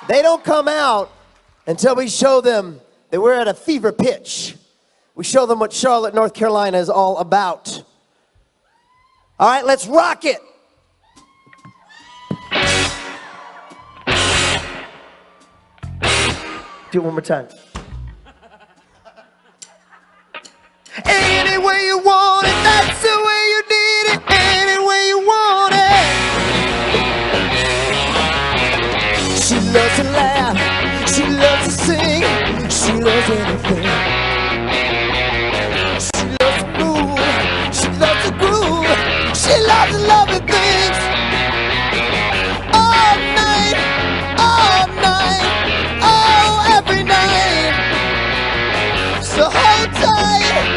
They don't come out until we show them that we're at a fever pitch. We show them what Charlotte, North Carolina is all about. All right, let's rock it. Do it one more time. Any way you want it, that's the way you need it. Any way you want it. She loves to laugh, she loves to sing, she loves anything. She loves to move, she loves to groove, she loves to love and things. All night, oh, every night. So hold tight,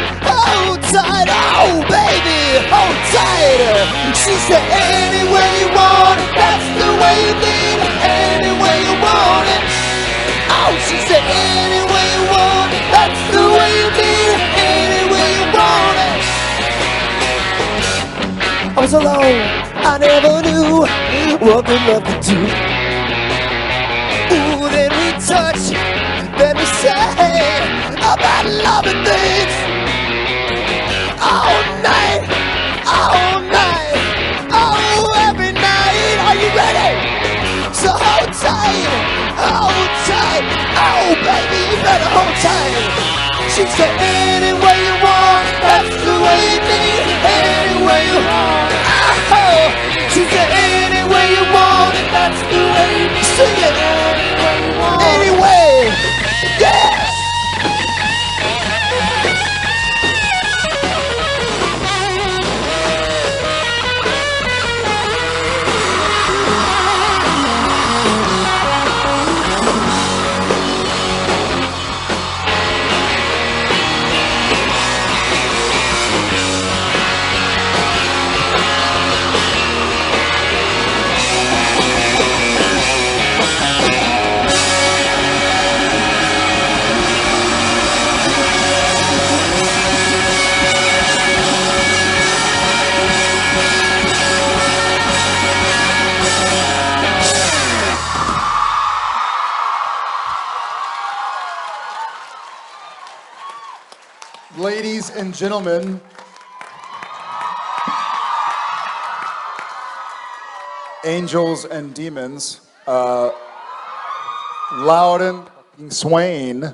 oh baby, hold tight. She said any way you want it, that's the way you need it. Any way you want it. Oh, she said any way you want it, that's the way you need it. Any way you want it. I was alone, I never knew what the love could do. Ooh, then we touch, then we say about love and things. All night, oh, every night. Are you ready? So hold tight, oh baby, you better hold tight. She said any way you want, that's the way you need it. Any way you want, oh. She said any way you want it, that's the way you need it. Sing it, any way you want, anyway, yeah. Ladies and gentlemen, angels and demons, Loudon Swain.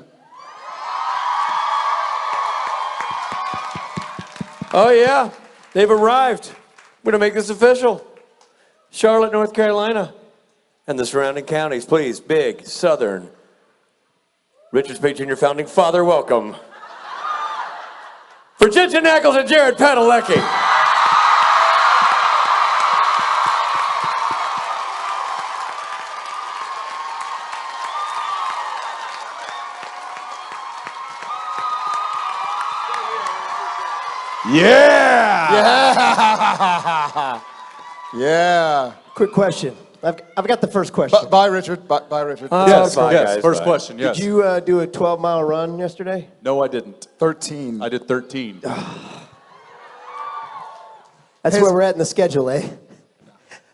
Oh yeah, they've arrived. We're gonna make this official. Charlotte, North Carolina, and the surrounding counties, please, big, southern. Richard Speight Jr., founding father, welcome. For Jensen Ackles and Jared Padalecki. Yeah. Quick question. I've got the first question. Bye, Richard. Bye, Richard. Yes, bye, yes. guys, First bye. question, yes. Did you do a 12-mile run yesterday? No, I didn't. 13. I did 13. That's where we're at in the schedule, eh?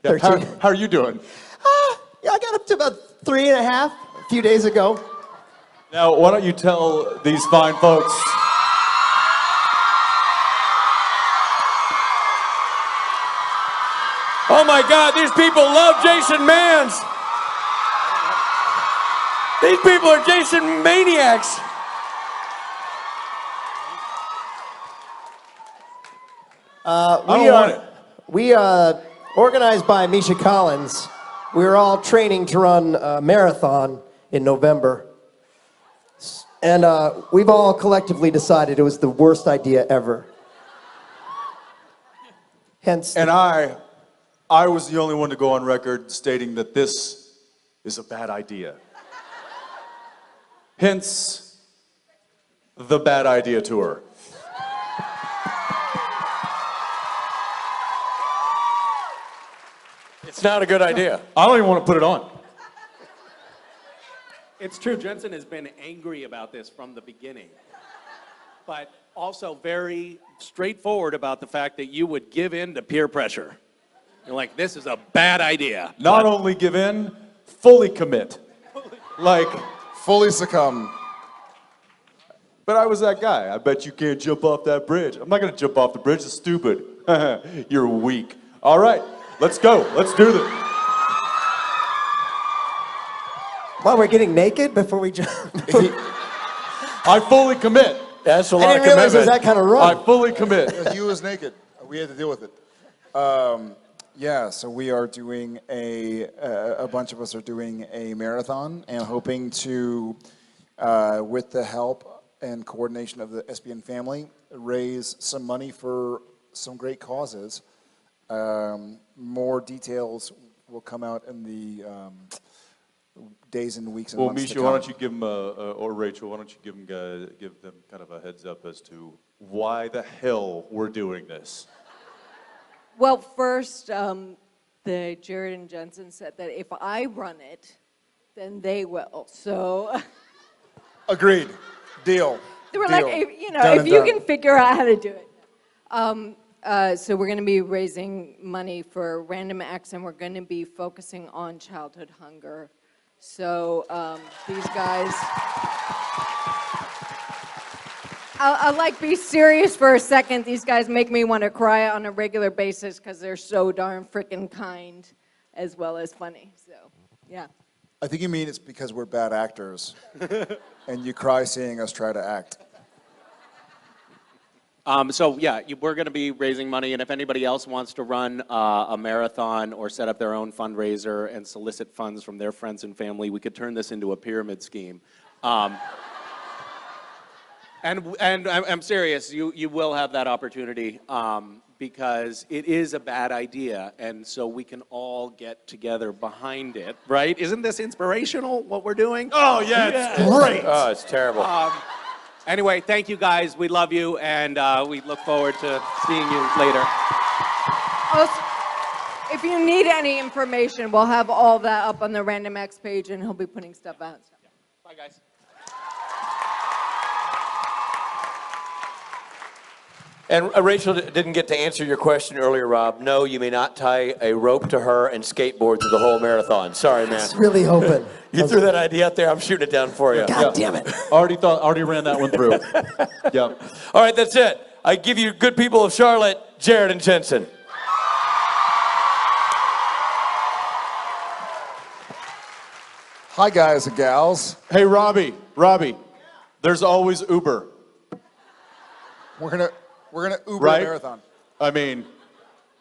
Yeah, 13. how are you doing? Yeah, I got up to about 3.5 a few days ago. Now, why don't you tell these fine folks... Oh my God, these people love Jason Mans. These people are Jason maniacs. We organized by Misha Collins. We were all training to run a marathon in November. And we've all collectively decided it was the worst idea ever. Hence... And I was the only one to go on record stating that this is a bad idea. Hence, the Bad Idea Tour. It's not a good idea. I don't even want to put it on. It's true, Jensen has been angry about this from the beginning, but also very straightforward about the fact that you would give in to peer pressure. You're like, this is a bad idea. Not only give in, fully commit. Like, Fully succumb. but I was that guy. I bet you can't jump off that bridge. I'm not gonna jump off the bridge, it's stupid. You're weak. All right, let's go. Let's do this. While we're getting naked before we jump. I fully commit. That's a I lot didn't of realize it was commitment. that kind of I run. fully commit. He was naked. We had to deal with it. Yeah, so we are doing a bunch of us are doing a marathon and hoping to, with the help and coordination of the SBN family, raise some money for some great causes. More details will come out in the days and weeks and Well, months to Misha, come. why don't you give them, or Rachel, why don't you give them kind of a heads up as to why the hell we're doing this? Well, first, the Jared and Jensen said that if I run it, then they will. So Agreed. Deal. they were Deal. like, if, Done if and you done. can figure out how to do it. So we're going to be raising money for Random Acts, and we're going to be focusing on childhood hunger. So these guys, I'll like be serious for a second. These guys make me want to cry on a regular basis because they're so darn freaking kind as well as funny. So, yeah. I think you mean it's because we're bad actors, and you cry seeing us try to act. So yeah, we're going to be raising money, and if anybody else wants to run a marathon or set up their own fundraiser and solicit funds from their friends and family, we could turn this into a pyramid scheme. And I'm serious, you will have that opportunity because it is a bad idea, and so we can all get together behind it, right? Isn't this inspirational, what we're doing? Oh, yeah, it's great. Oh, it's terrible. Anyway, thank you guys, we love you, and we look forward to seeing you later. Also, if you need any information, we'll have all that up on the Random Acts page, and he'll be putting stuff out. Bye, guys. And Rachel didn't get to answer your question earlier, Rob. No, you may not tie a rope to her and skateboard through the whole marathon. Sorry, man. I was really hoping. You threw that idea out there. I'm shooting it down for you. God damn it. Already ran that one through. Yep. All right, that's it. I give you good people of Charlotte, Jared and Jensen. Hi, guys and gals. Hey, Robbie, there's always Uber, We're gonna Uber Right? the marathon. I mean,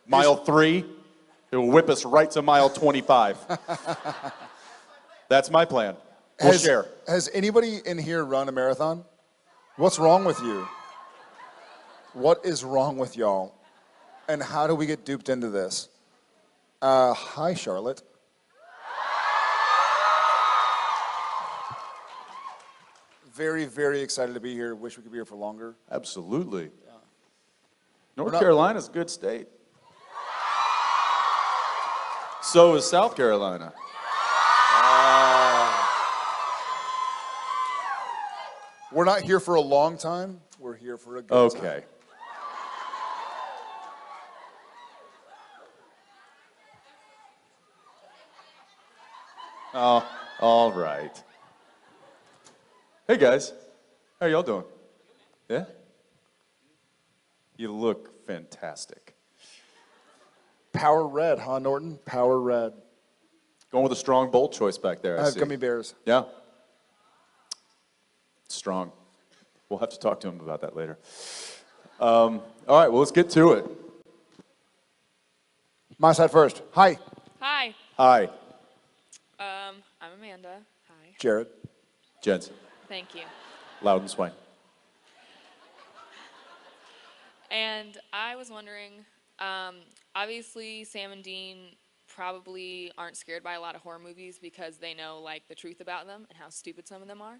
mile 3, it'll whip us right to mile 25. That's my plan. We'll share. Has anybody in here run a marathon? What's wrong with you? What is wrong with y'all? And how do we get duped into this? Hi, Charlotte. Very, very excited to be here. Wish we could be here for longer. Absolutely. North not- Carolina's a good state. So is South Carolina. We're not here for a long time. We're here for a good time. Okay. Oh, all right. Hey guys, how y'all doing? Yeah? You look fantastic. Power red, huh, Norton? Power red. Going with a strong, bold choice back there, I I have see. gummy bears. Yeah. Strong. We'll have to talk to him about that later. All right, well, let's get to it. My side first. Hi, Hi, Hi, I'm Amanda. Hi. Jared. Jensen. Thank you. Loud and swang. And I was wondering, obviously Sam and Dean probably aren't scared by a lot of horror movies because they know like the truth about them and how stupid some of them are.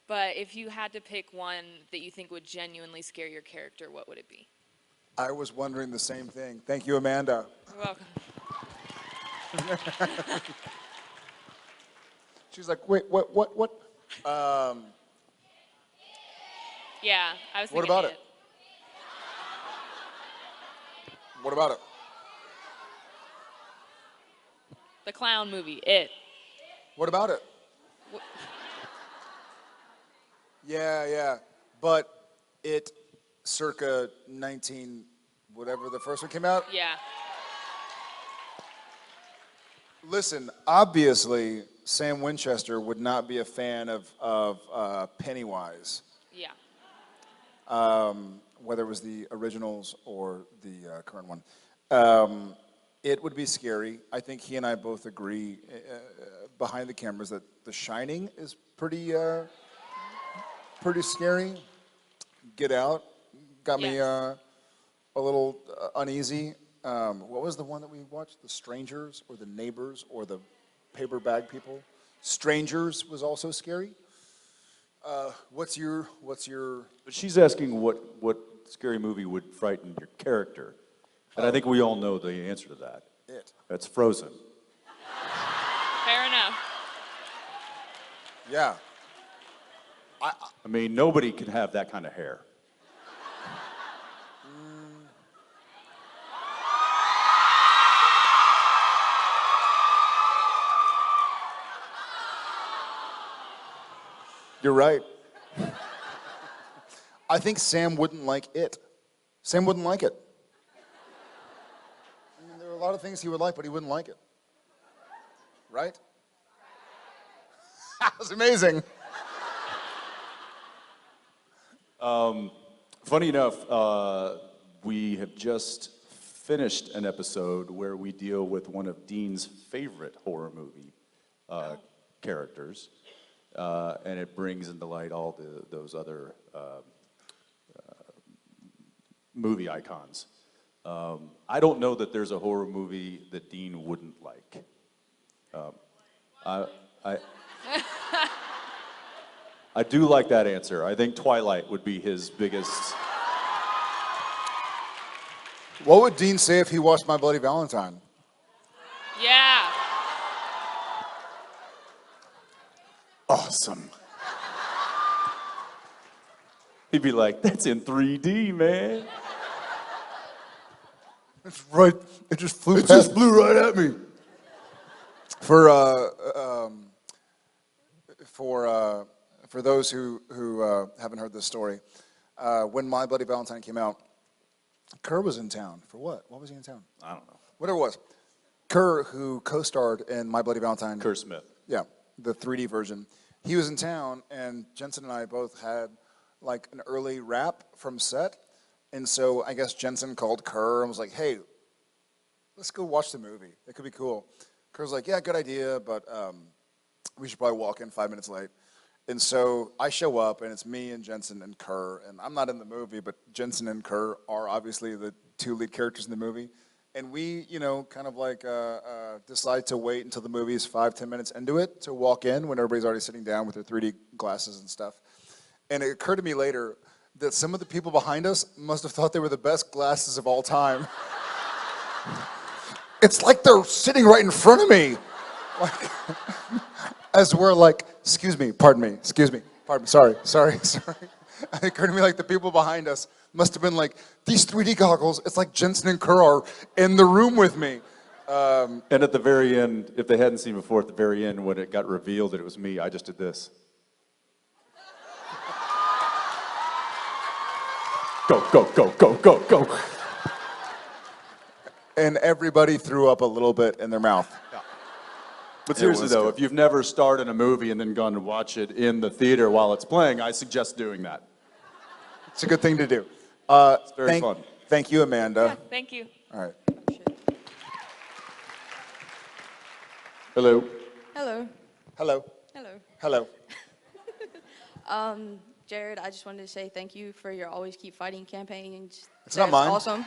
But if you had to pick one that you think would genuinely scare your character, what would it be? I was wondering the same thing. Thank you, Amanda. You're welcome. She's like, wait, what? Yeah, I was thinking What about it? What about it? The clown movie, It. What about it? Yeah. But it, circa whatever the first one came out. Yeah. Listen, obviously, Sam Winchester would not be a fan of Pennywise, Yeah. whether it was the originals or the current one. It would be scary. I think he and I both agree behind the cameras that The Shining is pretty scary. Get Out got me Yes. a little uneasy. What was the one that we watched? The Strangers or the Neighbors or the Paper Bag People? Strangers was also scary. What's your? But she's asking what scary movie would frighten your character. And I think we all know the answer to that. It. That's Frozen. Fair enough. Yeah. I mean, nobody can have that kind of hair. You're right. I think Sam wouldn't like it. Sam wouldn't like it. I mean, there are a lot of things he would like, but he wouldn't like it. Right? That was amazing. Funny enough, we have just finished an episode where we deal with one of Dean's favorite horror movie characters, and it brings into light all those other movie icons. I don't know that there's a horror movie that Dean wouldn't like. I do like that answer. I think Twilight would be his biggest. What would Dean say if he watched My Bloody Valentine? Yeah. Awesome. He'd be like, that's in 3D, man. It's right. It just flew. It just flew right at me. For those who haven't heard this story, when My Bloody Valentine came out, Kerr was in town for what? What was he in town? I don't know. Whatever it was. Kerr, who co-starred in My Bloody Valentine. Kerr Smith. Yeah, the 3D version. He was in town, and Jensen and I both had like an early wrap from set. And so I guess Jensen called Kerr and was like, hey, let's go watch the movie. It could be cool. Kerr's like, yeah, good idea, but we should probably walk in 5 minutes late. And so I show up, and it's me and Jensen and Kerr. And I'm not in the movie, but Jensen and Kerr are obviously the two lead characters in the movie. And we, kind of like decide to wait until the movie is 5-10 minutes into it to walk in when everybody's already sitting down with their 3D glasses and stuff. And it occurred to me later that some of the people behind us must have thought they were the best glasses of all time. It's like they're sitting right in front of me. Like, as we're like, excuse me, pardon me, sorry. It occurred to me like the people behind us must have been like, these 3D goggles, it's like Jensen and Kerr are in the room with me. And at the very end, if they hadn't seen before, at the very end, when it got revealed that it was me, I just did this. Go. And everybody threw up a little bit in their mouth. But seriously was though, good. if you've never starred in a movie and then gone to watch it in the theater while it's playing, I suggest doing that. It's a good thing to do. It's very fun. Thank you, Amanda. Thank you. All right. Hello. Hello. Hello. Hello. Hello. Jared, I just wanted to say thank you for your Always Keep Fighting campaign. It's not mine. Awesome.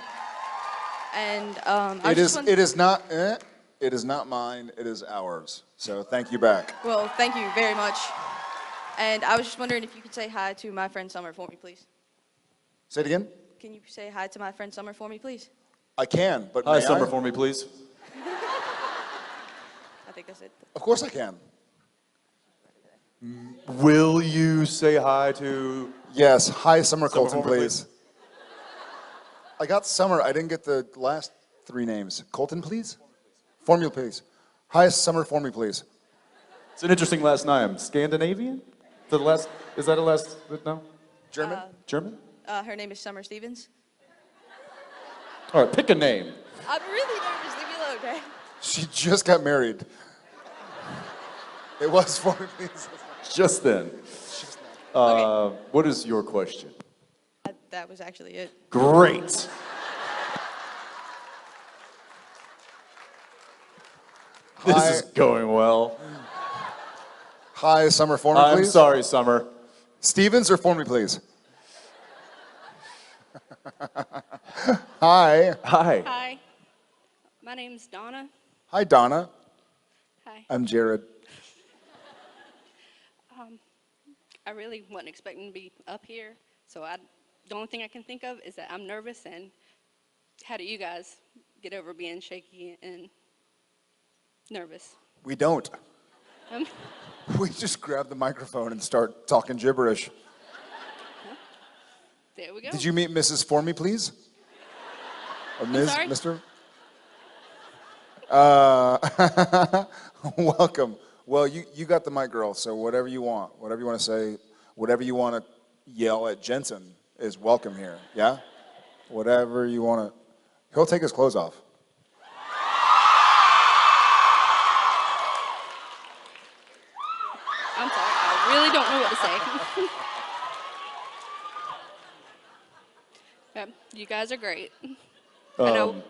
And It is not mine, it is ours. So thank you back. Well, thank you very much. And I was just wondering if you could say hi to my friend Summer for me, please. Say it again? Can you say hi to my friend Summer for me, please? I can, but Hi, may Summer, I? for me, please. I think that's it. Of course I can. Will you say hi to... Yes, hi, Summer Summer Colton, for me, please. I got Summer, I didn't get the last three names. Colton, please? Formula, please. Hi, Summer, for me, please. It's an interesting last name. Scandinavian? The last, is that a last, no? German? German? Her name is Summer Stevens. All right, pick a name. I'm really nervous. Leave me alone, okay? She just got married. It was for me, please. Just then. What is your question? That was actually it. Great. This is going well. Hi, Summer, for me, I'm please. sorry, Summer. Stevens or for me, please? Hi. Hi. Hi, my name's Donna. Hi, Donna. Hi. I'm Jared. I really wasn't expecting to be up here, so the only thing I can think of is that I'm nervous, and how do you guys get over being shaky and nervous? We don't. Um, We just grab the microphone and start talking gibberish. there we go. Did you meet Mrs. For me, please? Or Ms., sorry? Mr.? Welcome. Well, you got the mic, girl, so whatever you want to say, whatever you want to yell at Jensen is welcome here, yeah? Whatever you want to, he'll take his clothes off. I'm sorry, I really don't know what to say. You guys are great. I know.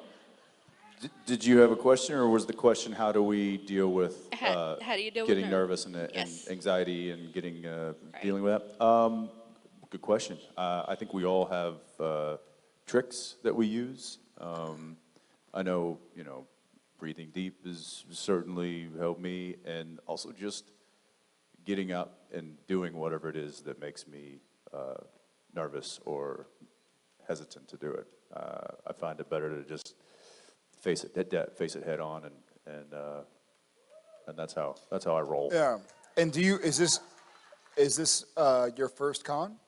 Did you have a question, or was the question how do we deal with How do you deal with getting nerves? nervous and Yes. anxiety and getting Right. dealing with that? Good question. I think we all have tricks that we use. I know, breathing deep has certainly helped me, and also just getting up and doing whatever it is that makes me nervous or hesitant to do it. I find it better to just face it head on, and that's how I roll. Yeah. And is this your first con?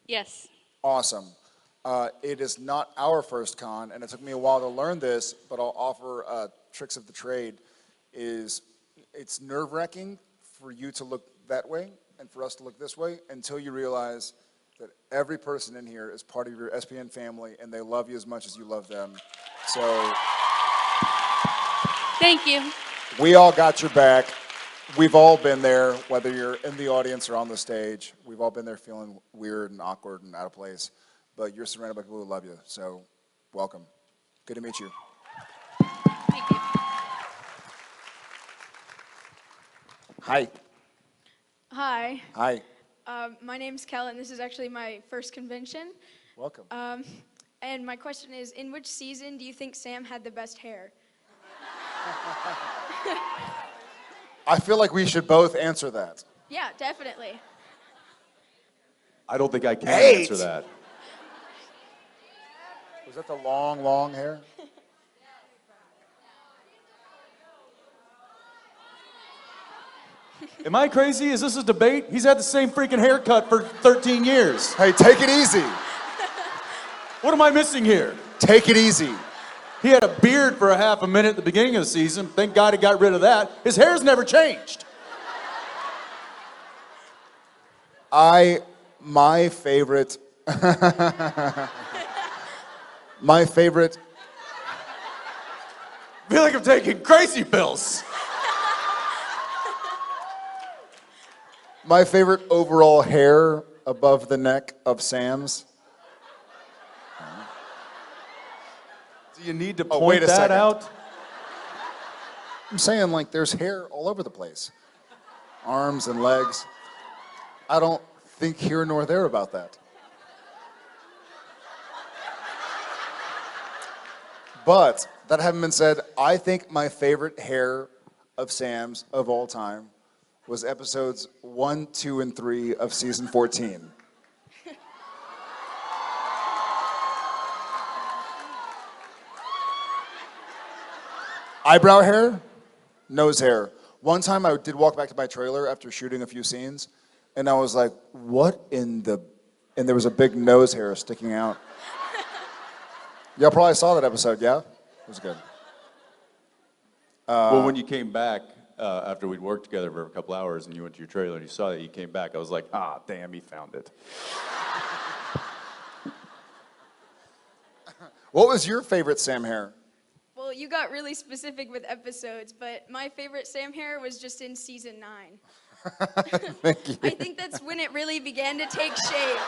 Yes. Awesome. It is not our first con, and it took me a while to learn this, but I'll offer tricks of the trade. It's nerve-wracking for you to look that way and for us to look this way until you realize that every person in here is part of your SPN family, and they love you as much as you love them. So Thank you. we all got your back. We've all been there, whether you're in the audience or on the stage. We've all been there feeling weird and awkward and out of place. But you're surrounded by people who love you. So welcome. Good to meet you. Thank you. Hi. Hi, Hi. my name's Kellen. This is actually my first convention. Welcome. And my question is, in which season do you think Sam had the best hair? I feel like we should both answer that. Yeah, definitely. I don't think I can 8. answer that. Was that the long, long hair? Am I crazy? Is this a debate? He's had the same freaking haircut for 13 years. Hey, take it easy. What am I missing here? Take it easy. He had a beard for a half a minute at the beginning of the season. Thank God he got rid of that. His hair's never changed. My favorite, my favorite, I feel like I'm taking crazy pills. my favorite overall hair above the neck of Sam's. Do you need to Oh, point wait a that second. out? I'm saying, like, there's hair all over the place. Arms and legs. I don't think here nor there about that. But, that having been said, I think my favorite hair of Sam's of all time was episodes 1, 2, and 3 of season 14. Eyebrow hair, nose hair. One time I did walk back to my trailer after shooting a few scenes, and I was like, what in the... And there was a big nose hair sticking out. Y'all probably saw that episode, yeah? It was good. Well, when you came back, after we'd worked together for a couple hours and you went to your trailer and you saw that you came back, I was like, ah, damn, he found it. What was your favorite Sam hair? Well, you got really specific with episodes, but my favorite Sam hair was just in season 9. Thank you. I think that's when it really began to take shape.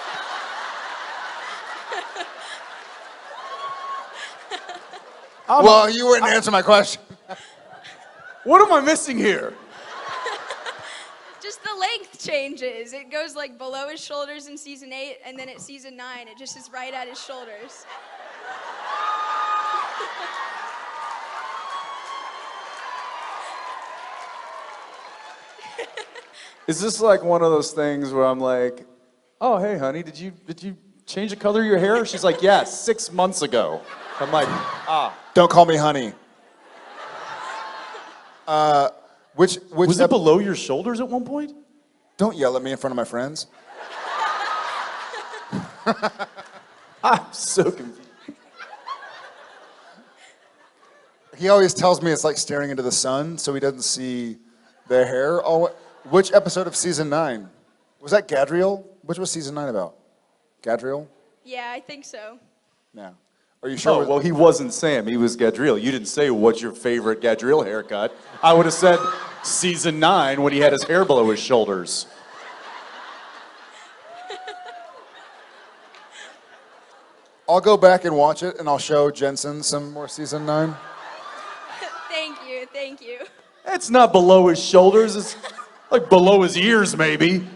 Well, you wouldn't answer my question. What am I missing here? Just the length changes. It goes like below his shoulders in season 8, and then at season 9, it just is right at his shoulders. Is this like one of those things where I'm like, oh, hey, honey, did you change the color of your hair? She's like, yeah, 6 months ago. I'm like, ah. Don't call me honey. Which Was it below your shoulders at one point? Don't yell at me in front of my friends. I'm so confused. He always tells me it's like staring into the sun, so he doesn't see the hair. Oh, which episode of season 9? Was that Gadriel? Which was season 9 about? Gadriel? Yeah, I think so. No. Are you sure? Oh, well, he wasn't Sam. He was Gadriel. You didn't say what's your favorite Gadriel haircut. I would have said season 9 when he had his hair below his shoulders. I'll go back and watch it, and I'll show Jensen some more season 9. Thank you, thank you. It's not below his shoulders. It's like below his ears, maybe.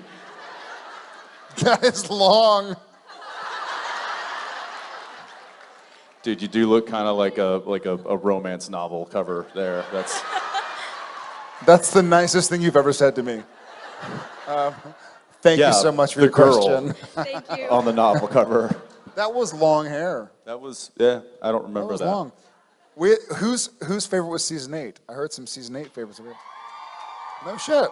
That is long. Dude, you do look kind of like a romance novel cover there. That's the nicest thing you've ever said to me. Thank you so much for the your girl question. Thank you. on the novel cover. That was long hair. That was, yeah, I don't That remember was that. long. Whose favorite was season 8? I heard some season 8 favorites. No shit.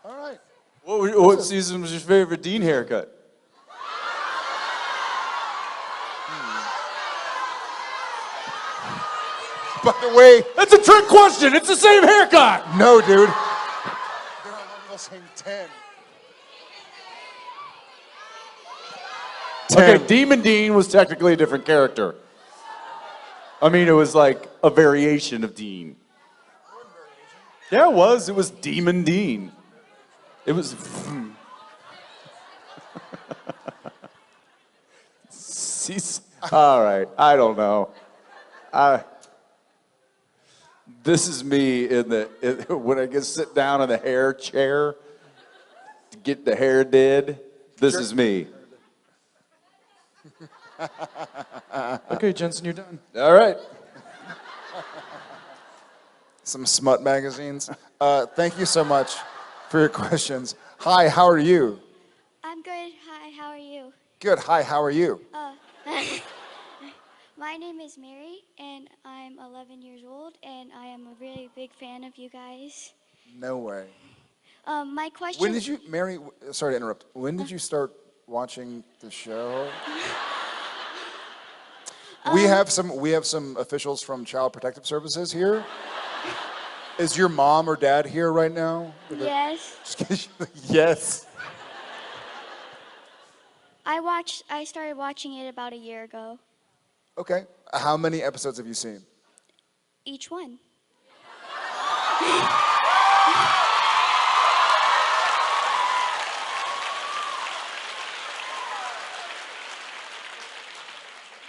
All right. What season was your favorite Dean haircut? By the way, That's a trick question. It's the same haircut. no, dude. They're all the same 10. Okay, Demon Dean was technically a different character. I mean, it was like a variation of Dean. Yeah, it was. It was Demon Dean. It was. All right, I don't know. This is me when I get sit down in the hair chair to get the hair did. This is me. Okay, Jensen, you're done. All right. Some smut magazines. Thank you so much for your questions. Hi, how are you? I'm good. Hi, how are you? Good. Hi, how are you? My name is Mary, and I'm 11 years old, and I am a really big fan of you guys. No way. My question... When did you, Mary, sorry to interrupt. When did you start watching the show? We have some officials from Child Protective Services here. Is your mom or dad here right now? Yes. Yes. I started watching it about a year ago. Okay. How many episodes have you seen? Each one.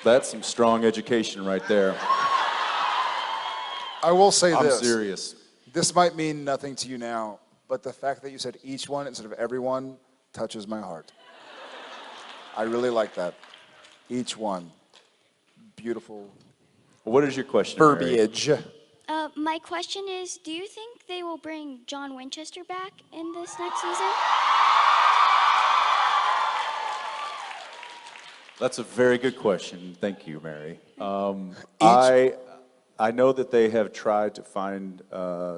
That's some strong education right there. I will say I'm this. serious. This might mean nothing to you now, but the fact that you said each one instead of everyone touches my heart. I really like that. Each one. Beautiful. What is your question, Mary? Verbiage. My question is, do you think they will bring John Winchester back in this next season? That's a very good question. Thank you, Mary. I know that they have tried to find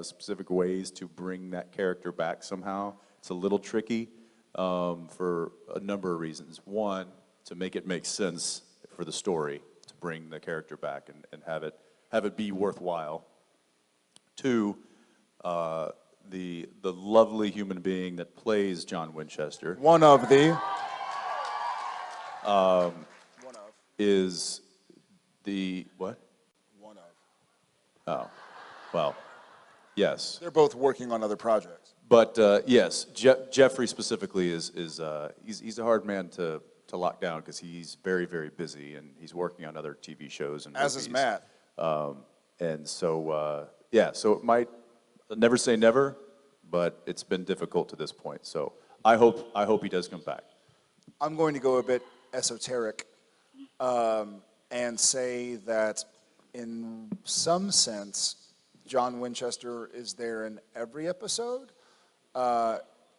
specific ways to bring that character back somehow. It's a little tricky for a number of reasons. One, to make it make sense for the story, to bring the character back and have it be worthwhile. Two, the lovely human being that plays John Winchester One of the. is the what? One of. Oh, well, yes. They're both working on other projects. But yes, Jeffrey specifically is he's a hard man to lock down because he's very, very busy and he's working on other TV shows and As movies. is Matt. And so yeah, so it might never say never, but it's been difficult to this point. So I hope he does come back. I'm going to go a bit esoteric and say that in some sense, John Winchester is there in every episode,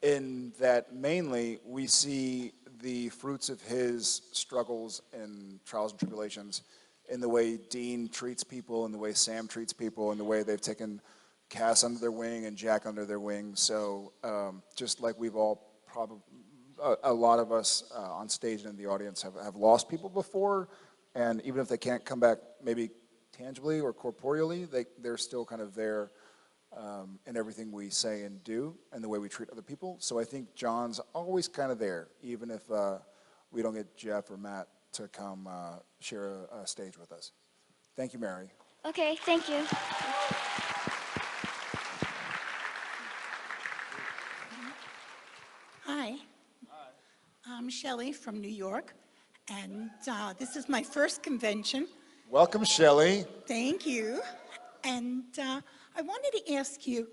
in that mainly we see the fruits of his struggles and trials and tribulations in the way Dean treats people, in the way Sam treats people, in the way they've taken Cass under their wing and Jack under their wing. So just like we've all probably, a lot of us on stage and in the audience have lost people before, and even if they can't come back maybe tangibly or corporeally, they're still kind of there in everything we say and do and the way we treat other people. So I think John's always kind of there, even if we don't get Jeff or Matt to come share a stage with us. Thank you, Mary. Okay, thank you. Hi. I'm Shelley from New York, and this is my first convention. Welcome, Shelley. Thank you. And I wanted to ask you,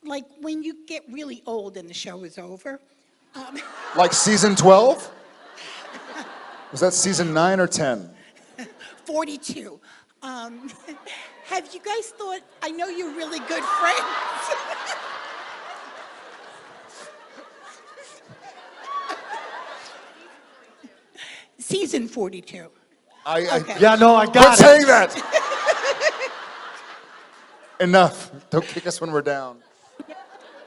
like when you get really old and the show is over. Like season 12? Was that season 9 or 10? 42. Have you guys thought, I know you're really good friends. Season 42. Okay. Yeah, no, I got it. Quit saying that. Enough. Don't kick us when we're down.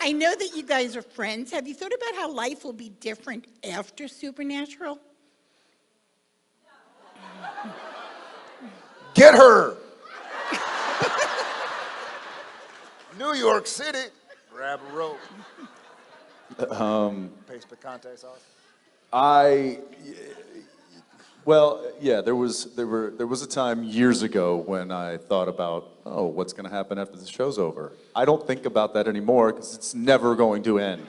I know that you guys are friends. Have you thought about how life will be different after Supernatural? Get her. New York City. Grab a rope. Paste picante sauce. Well, yeah, there was a time years ago when I thought about, oh, what's going to happen after the show's over? I don't think about that anymore because it's never going to end.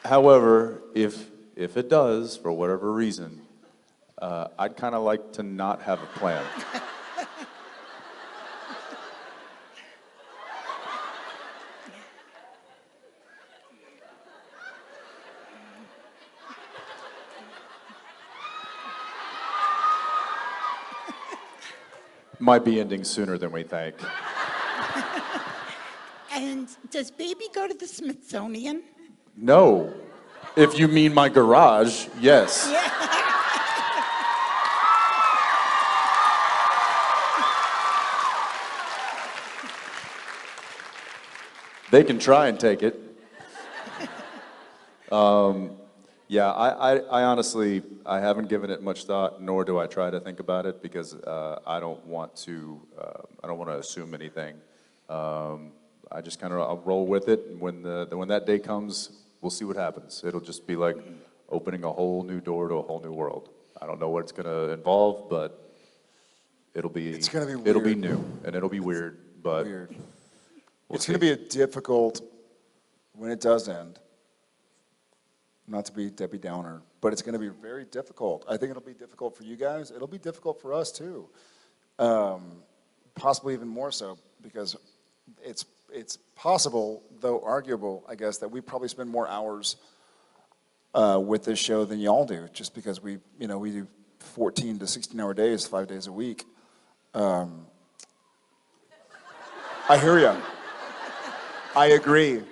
However, if it does, for whatever reason, I'd kind of like to not have a plan. Might be ending sooner than we think. And does baby go to the Smithsonian? No. If you mean my garage, yes. Yeah. They can try and take it. Yeah, I honestly, I haven't given it much thought, nor do I try to think about it because I don't want to assume anything. I just kind of I'll roll with it, and when that day comes, we'll see what happens. It'll just be like opening a whole new door to a whole new world. I don't know what it's going to involve, but it'll be it'll be new and it'll be weird, but weird. It's going to be a difficult when it does end. Not to be Debbie Downer, but it's going to be very difficult. I think it'll be difficult for you guys. It'll be difficult for us too, possibly even more so because it's possible, though arguable, I guess, that we probably spend more hours with this show than y'all do, just because we do 14 to 16-hour days, 5 days a week. I hear you. I agree.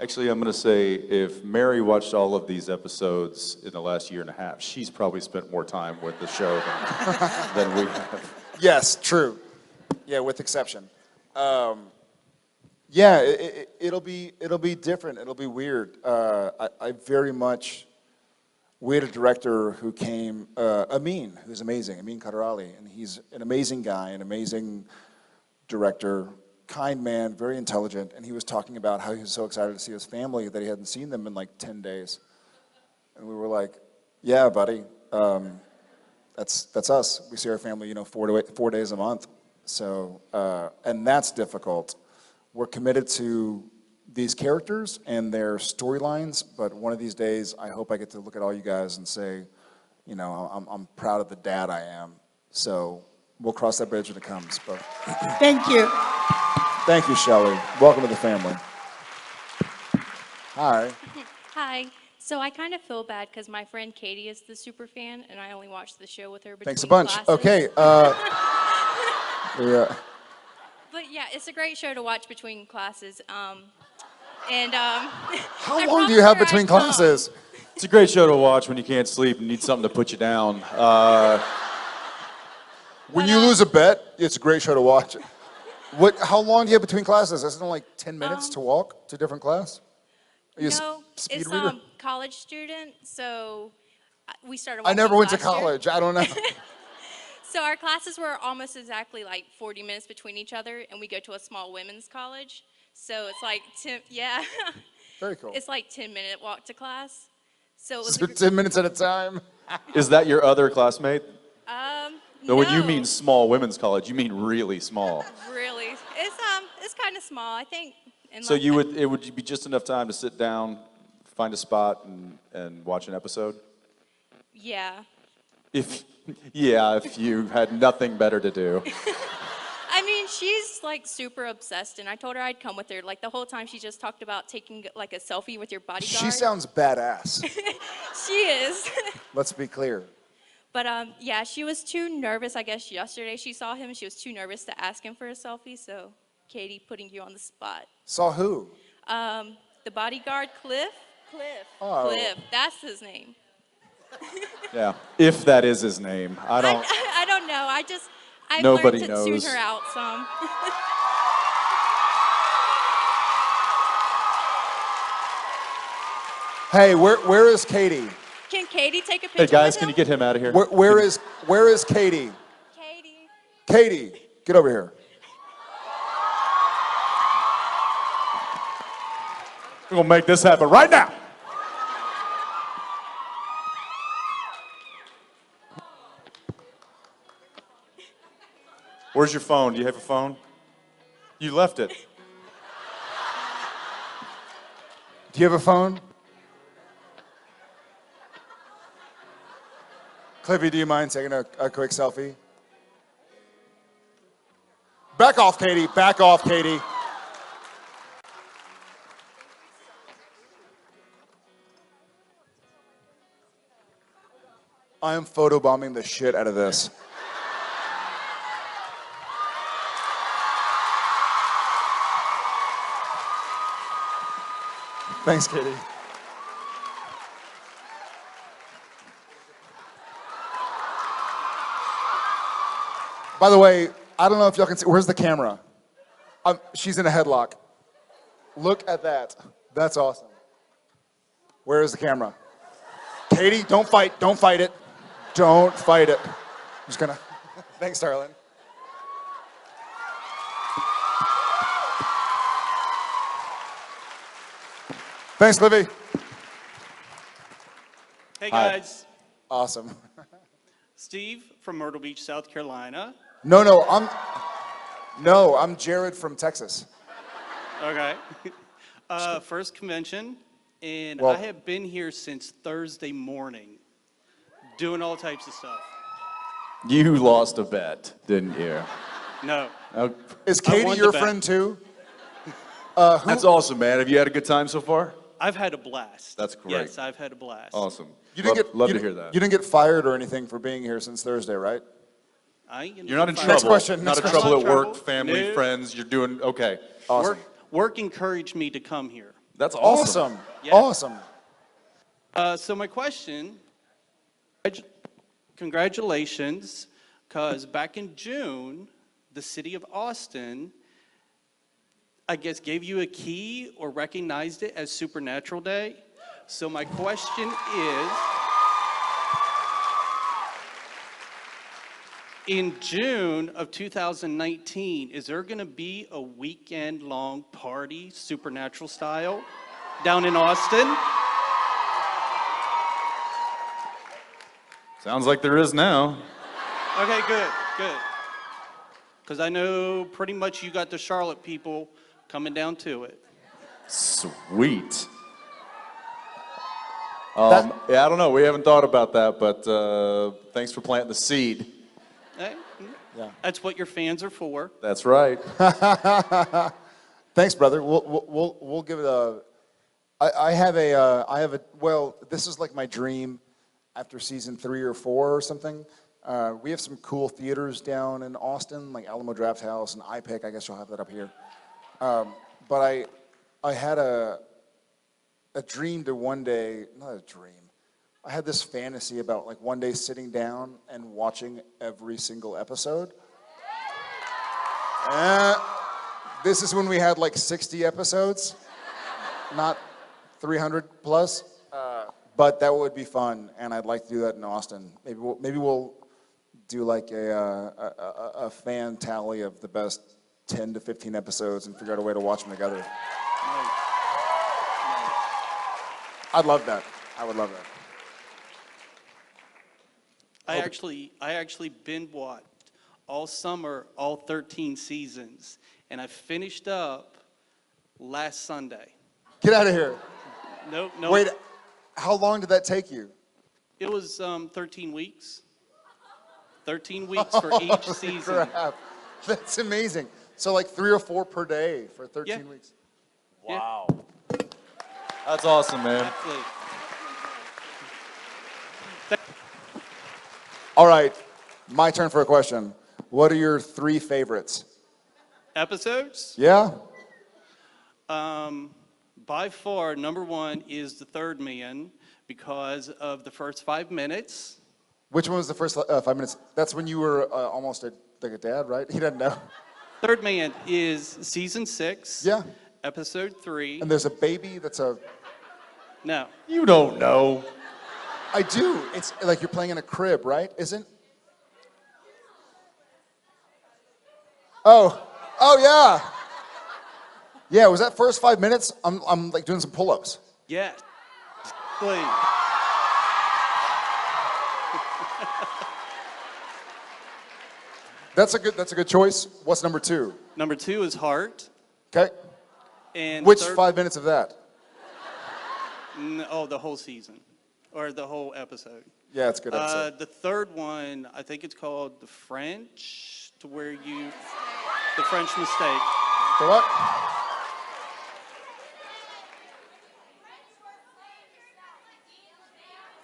Actually, I'm going to say if Mary watched all of these episodes in the last year and a half, she's probably spent more time with the show than we have. Yes, true. Yeah, with exception. Yeah, it'll be different. It'll be weird. I very much. We had a director who came, Amin, who's amazing, Amin Kadarali, and he's an amazing guy, an amazing director, kind man, very intelligent, and he was talking about how he was so excited to see his family that he hadn't seen them in like 10 days. And we were like, yeah, buddy, that's us. We see our family, 4 days a month. So, and that's difficult. We're committed to these characters and their storylines, but one of these days, I hope I get to look at all you guys and say, I'm proud of the dad I am. So we'll cross that bridge when it comes. But Thank you. thank you, Shelley. Welcome to the family. Hi. Hi. So I kind of feel bad because my friend Katie is the super fan, and I only watched the show with her between Thanks a bunch. classes. Okay. Yeah. But yeah, it's a great show to watch between classes. How long do you have between classes? It's a great show to watch when you can't sleep and need something to put you down. When you lose a bet, it's a great show to watch. How long do you have between classes? Isn't it like 10 minutes to walk to a different class? Are you No, speed it's reader? college student, so we started I walking never went to last year. college. I don't know. So our classes were almost exactly like 40 minutes between each other, and we go to a small women's college. So it's like 10, yeah. Very cool. It's like 10-minute walk to class. So it was So 10 minutes at a time. Is that your other classmate? no, When you mean small women's college, you mean really small. really. It's kind of small, I think. So it would be just enough time to sit down, find a spot, and watch an episode? Yeah. If you had nothing better to do. I mean, she's like super obsessed, and I told her I'd come with her. Like the whole time, she just talked about taking like a selfie with your bodyguard. She sounds badass. She is. Let's be clear. But yeah, she was too nervous. I guess yesterday she saw him. She was too nervous to ask him for a selfie. So, Katie, putting you on the spot. Saw who? The bodyguard, Cliff. Oh. Cliff. That's his name. Yeah, if that is his name. I don't. I don't know. I've Nobody learned to knows. tune her out some. Hey, where is Katie? Can Katie take a picture? Hey guys, with can him? you get him out of here? Where is Katie? Katie, get over here. We're gonna make this happen right now. Where's your phone? Do you have a phone? You left it. Do you have a phone? Cliffy, do you mind taking a quick selfie? Back off, Katie. Back off, Katie. I am photobombing the shit out of this. Thanks, Katie. By the way, I don't know if y'all can see. Where's the camera? She's in a headlock. Look at that. That's awesome. Where is the camera? Katie, don't fight. Don't fight it. Don't fight it. I'm just gonna. Thanks, darling. Thanks, Livy. Hey guys, Awesome. Steve from Myrtle Beach, South Carolina. No, I'm Jared from Texas. Okay. First convention, and Well- I have been here since Thursday morning, doing all types of stuff. You lost a bet, didn't you? No. Is I Katie won the your bet. friend too? That's awesome, man. Have you had a good time so far? I've had a blast. That's great. Yes, I've had a blast. Awesome. You didn't love you to didn't- hear that. You didn't get fired or anything for being here since Thursday, right? I ain't You're not in fired. trouble. Next question, Not next in question. trouble at Not in work, trouble. family, No. friends. You're doing okay. Awesome. Work encouraged me to come here. That's awesome. Yeah. Awesome. So my question, congratulations, because back in June, the city of Austin I guess, gave you a key or recognized it as Supernatural Day. So my question is, in June of 2019, is there going to be a weekend-long party, Supernatural style, down in Austin? Sounds like there is now. Okay, good. Because I know pretty much you got the Charlotte people coming down to it. Sweet. Yeah, I don't know. We haven't thought about that, but thanks for planting the seed. Hey, Yeah. that's what your fans are for. That's right. Thanks, brother. We'll give it a. I have a. Well, this is like my dream. After season 3 or 4 or something, we have some cool theaters down in Austin, like Alamo Draft House and iPic. I guess you'll have that up here. But I had a dream to one day, not a dream. I had this fantasy about like one day sitting down and watching every single episode. This is when we had like 60 episodes, not 300 plus. But that would be fun, and I'd like to do that in Austin. Maybe we'll do like a fan tally of the best 10 to 15 episodes and figure out a way to watch them together. I'd love that. I would love that. I actually binge watched all summer, all 13 seasons, and I finished up last Sunday. Get out of here. No. Wait, how long did that take you? It was 13 weeks. 13 weeks for each Holy season. crap. That's amazing. So like 3 or 4 per day for 13 Yeah. weeks. Wow. That's awesome, man. Absolutely. All right, my turn for a question. What are your 3 favorites? Episodes? Yeah? By far, number 1 is The Third Man because of the first 5 minutes. Which one was the first 5 minutes? That's when you were almost like a dad, right? He doesn't know. Third Man is season 6. Yeah. Episode 3. And there's a baby that's a... No. You don't know. I do. It's like you're playing in a crib, right? Isn't? Oh yeah. Yeah, was that first 5 minutes? I'm like doing some pull-ups. Yes. Please. That's a good choice. What's number 2? Number 2 is Heart. Okay. And Which third- 5 minutes of that? Oh, the whole season. Or the whole episode. Yeah, it's a good episode. The third one, I think it's called The French, to where you... The French Mistake. The what?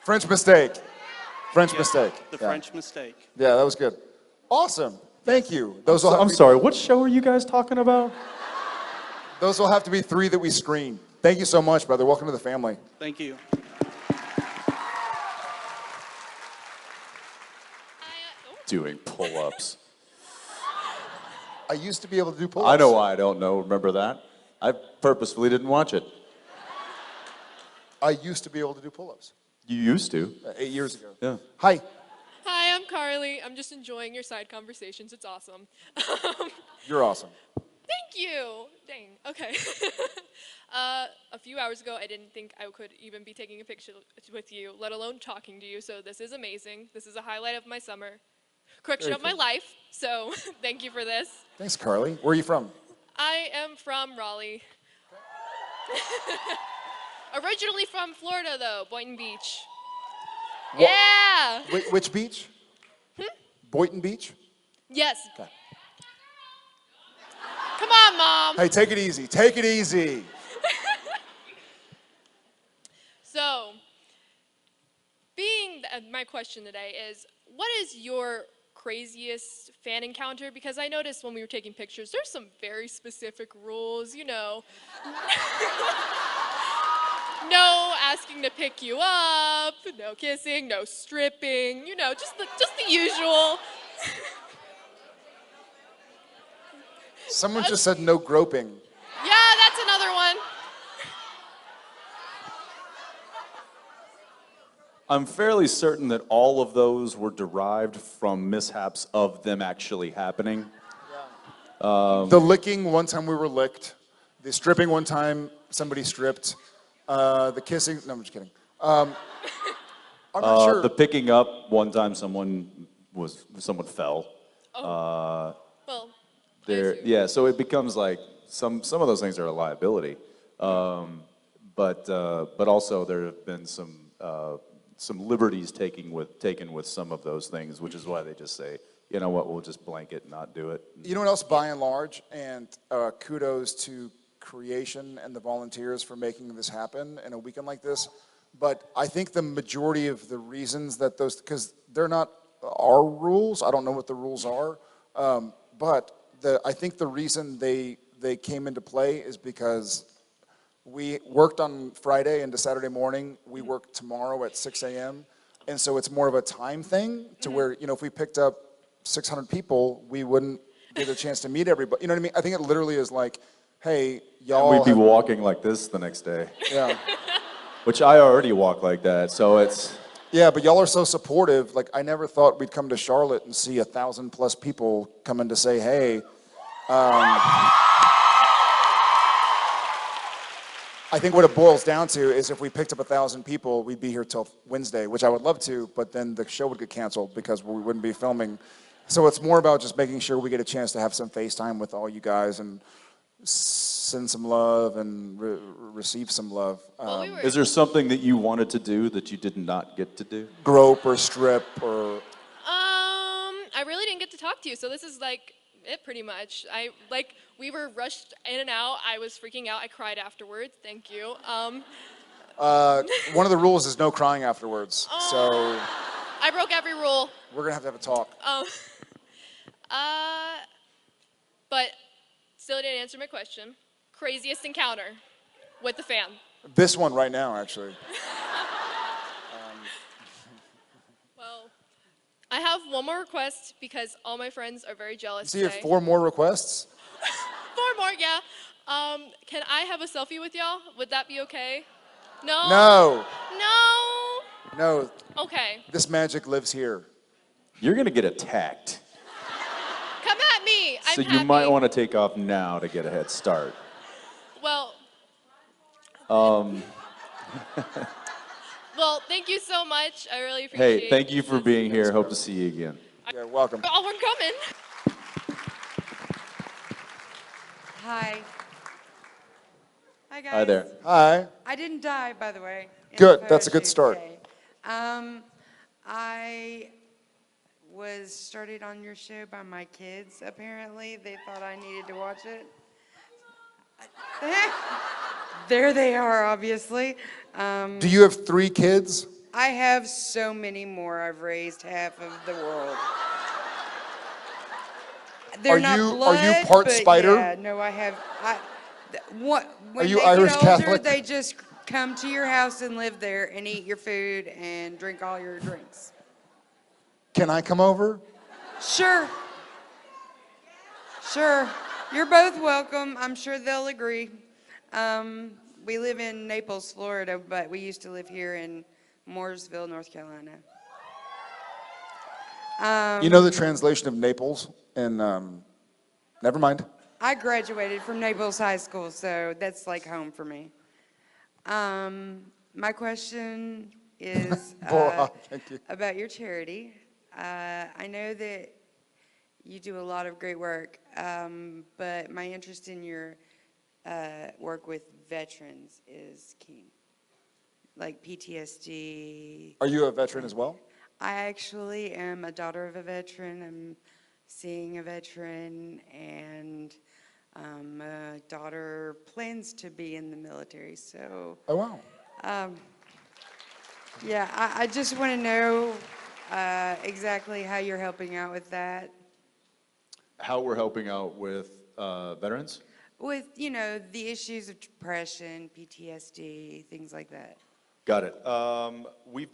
French Mistake. French Yeah, Mistake. The Yeah. French Mistake. Yeah, that was good. Awesome. Thank you. Those will have I'm to be- sorry, what show are you guys talking about? Those will have to be 3 that we screen. Thank you so much, brother. Welcome to the family. Thank you. Doing pull-ups. I used to be able to do pull-ups. I know why I don't know. Remember that? I purposefully didn't watch it. I used to be able to do pull-ups. You used to. 8 years ago. Yeah. Hi. Hi, I'm Carly. I'm just enjoying your side conversations. It's awesome. You're awesome. Thank you. Dang. Okay. A few hours ago, I didn't think I could even be taking a picture with you, let alone talking to you. So this is amazing. This is a highlight of my summer, correction Very of my cool. life. So thank you for this. Thanks, Carly. Where are you from? I am from Raleigh. Originally from Florida, though, Boynton Beach. Wha- Yeah. Which beach? Boynton Beach? Yes. Okay. Come on, Mom. Hey, take it easy. Take it easy. So, my question today is, what is your craziest fan encounter? Because I noticed when we were taking pictures, there's some very specific rules, you know. No asking to pick you up, no kissing, no stripping, you know, just the usual. Someone just said no groping. another one. I'm fairly certain that all of those were derived from mishaps of them actually happening. The licking, one time we were licked. The stripping, one time somebody stripped. The kissing, no, I'm just kidding. I'm not sure. The picking up, one time someone fell. Well, Yeah, so it becomes like some of those things are a liability, but also there have been some liberties taken with some of those things, which is why they just say, you know what, we'll just blanket and not do it. You know what else, by and large, and kudos to creation and the volunteers for making this happen in a weekend like this, but I think the majority of the reasons that those, because they're not our rules, I don't know what the rules are, but I think the reason they came into play is because we worked on Friday into Saturday morning. We work tomorrow at 6 a.m. And so it's more of a time thing to where, you know, if we picked up 600 people, we wouldn't get a chance to meet everybody. You know what I mean? I think it literally is like, hey, y'all. And we'd be walking like this the next day. Yeah. Which I already walk like that, so it's. Yeah, but y'all are so supportive. Like, I never thought we'd come to Charlotte and see 1,000+ people coming to say, hey. I think what it boils down to is if we picked up 1,000 people, we'd be here till Wednesday, which I would love to, but then the show would get canceled because we wouldn't be filming. So it's more about just making sure we get a chance to have some FaceTime with all you guys and send some love and receive some love. Is there something that you wanted to do that you did not get to do? Grope or strip or... I really didn't get to talk to you, so this is like it pretty much. We were rushed in and out. I was freaking out. I cried afterwards. Thank you. One of the rules is no crying afterwards. So I broke every rule. we're gonna have to have a talk. But still didn't answer my question. Craziest encounter with the fan. This one right now, actually. Well, I have one more request because all my friends are very jealous So you have today. 4 more requests? 4 more, yeah. Can I have a selfie with y'all? Would that be okay? No? No. No? No. Okay. This magic lives here. You're gonna get attacked. Come at me. So I'm you happy. might want to take off now to get a head start. Well, thank you so much. I really appreciate it. Hey, thank you for being here. Hope to see you again. Yeah, welcome. Oh, we're coming. Hi. Hi, guys. Hi there. Hi. I didn't die, by the way. in Good. the That's a photo good shoot start. today. I was started on your show by my kids, apparently. They thought I needed to watch it. There they are, obviously. Do you have 3 kids? I have so many more. I've raised half of the world. They're not blood, are you part but spider? Yeah, no, I have. When Are you they Irish get older, Catholic? they just come to your house and live there and eat your food and drink all your drinks. Can I come over? Sure. Sure. You're both welcome. I'm sure they'll agree. We live in Naples, Florida, but we used to live here in Mooresville, North Carolina. You know the translation of Naples? And never mind. I graduated from Naples High School, so that's like home for me. My question is Thank you. about your charity. I know that you do a lot of great work, but my interest in your work with veterans is keen, like PTSD. Are you a veteran as well? I actually am a daughter of a veteran. I'm seeing a veteran, and my daughter plans to be in the military. So. Oh, wow. Yeah, I just want to know exactly how you're helping out with that. How we're helping out with veterans? With, the issues of depression, PTSD, things like that. Got it. We've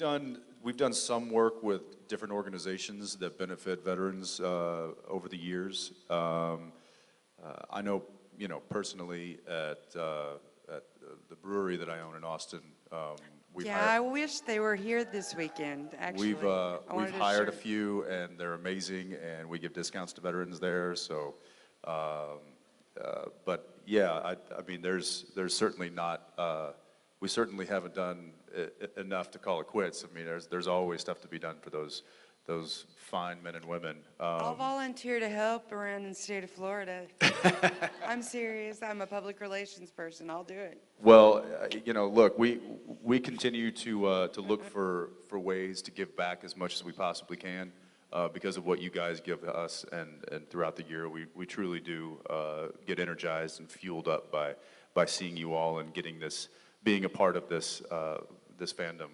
done some work with different organizations that benefit veterans over the years. I know you know, personally at the brewery that I own in Austin, we've Yeah, hired, I wish they were here this weekend, actually. we've I wanted to hired a share- few, and they're amazing, and we give discounts to veterans there. So, but yeah, I mean, there's certainly not. We certainly haven't done enough to call it quits. I mean, there's always stuff to be done for those fine men and women. I'll volunteer to help around in the state of Florida. I'm serious. I'm a public relations person. I'll do it. Well, you know, look, we continue to look for ways to give back as much as we possibly can because of what you guys give us, and throughout the year, we truly do get energized and fueled up by seeing you all and being a part of this this fandom.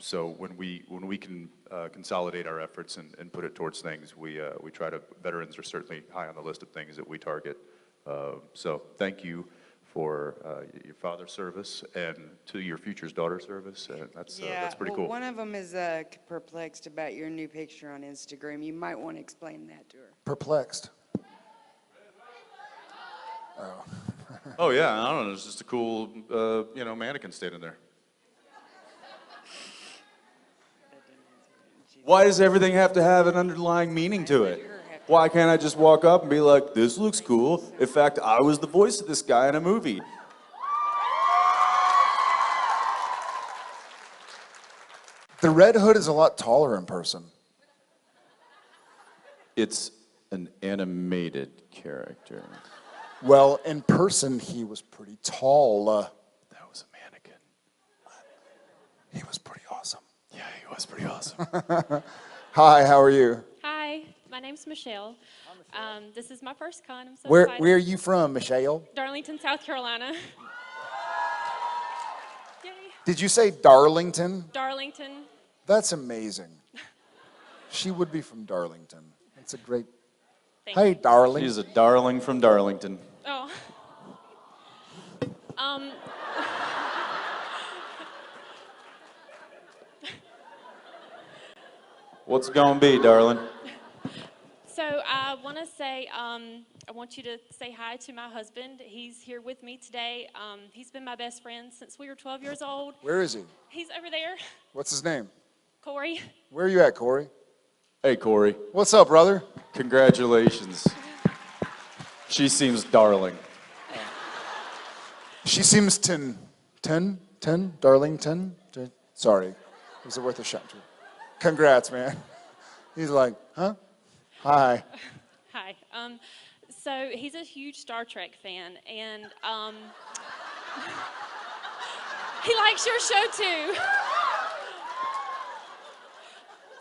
So when we can consolidate our efforts and put it towards things, we try to. Veterans are certainly high on the list of things that we target. So thank you for your father's service and to your future's daughter's service, and that's pretty well, cool. one of them is perplexed about your new picture on Instagram. You might want to explain that to her. Perplexed. Oh. Oh yeah, I don't know. It's just a cool, you know, mannequin standing there. Why does everything have to have an underlying meaning to it? Why can't I just walk up and be like, this looks cool? In fact, I was the voice of this guy in a movie. The Red Hood is a lot taller in person. It's an animated character. Well, in person, he was pretty tall. That was a mannequin. He was pretty awesome. Yeah, he was pretty awesome. Hi, how are you? Hi, my name's Michelle. This is my first con. I'm so Where excited. are you from, Michelle? Darlington, South Carolina. Yay. Did you say Darlington? Darlington. That's amazing. She would be from Darlington. That's a great. Thank Hey, you. darling. She's a darling from Darlington. Oh. What's it gonna be, darling? So I want to say, I want you to say hi to my husband. He's here with me today. He's been my best friend since we were 12 years old. Where is he? He's over there. What's his name? Corey. Where are you at, Corey? Hey, Corey. What's up, brother? Congratulations. She seems darling. She seems Darlington. Sorry. Was it worth a shot? Congrats, man. He's like, huh? Hi. Hi. So he's a huge Star Trek fan, and he likes your show too.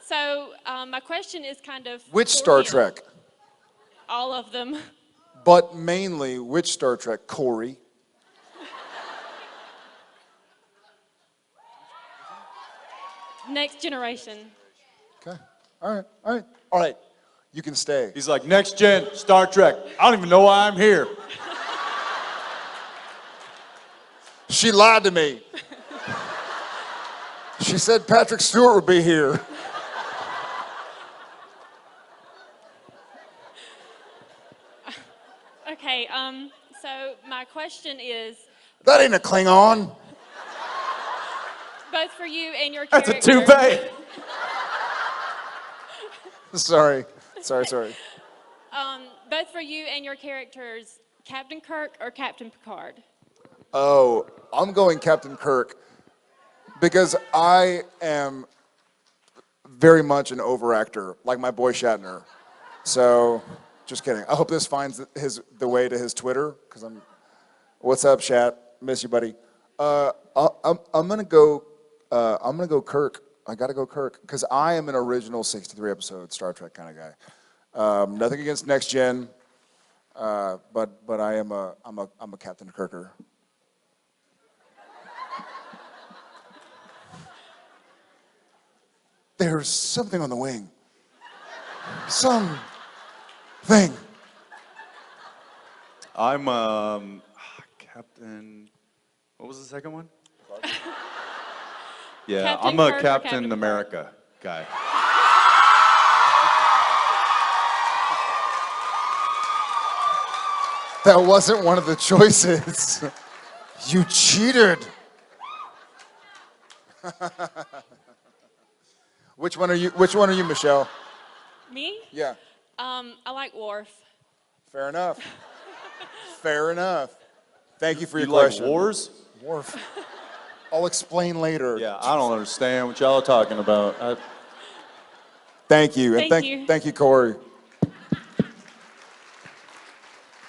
So my question is kind of Which for Star you. Trek? All of them. But mainly, which Star Trek? Corey. Next generation. Okay. All right. You can stay. He's like, next gen, Star Trek. I don't even know why I'm here. She lied to me. She said Patrick Stewart would be here. Okay, so my question is, That ain't a Klingon. both for you and your That's character. a toupee. Sorry. Both for you and your characters, Captain Kirk or Captain Picard? Oh, I'm going Captain Kirk because I am very much an overactor, like my boy Shatner. So, just kidding. I hope this finds the way to his Twitter, because what's up, Shat? Miss you, buddy. I'm gonna go Kirk. I gotta go Kirk because I am an original 63 episode Star Trek kind of guy. Nothing against Next Gen, but I'm a Captain Kirker. There's something on the wing. Something. I'm Captain. What was the second one? Yeah, Captain I'm a Kirk or Captain Captain America guy. That wasn't one of the choices. You cheated. Which one are you? Which one are you, Michelle? Me? Yeah. I like Worf. Fair enough. Fair enough. Thank you for your You like question. wars? Worf. I'll explain later. Yeah, I don't understand what y'all are talking about. Thank you, and Thank you. thank you, Corey.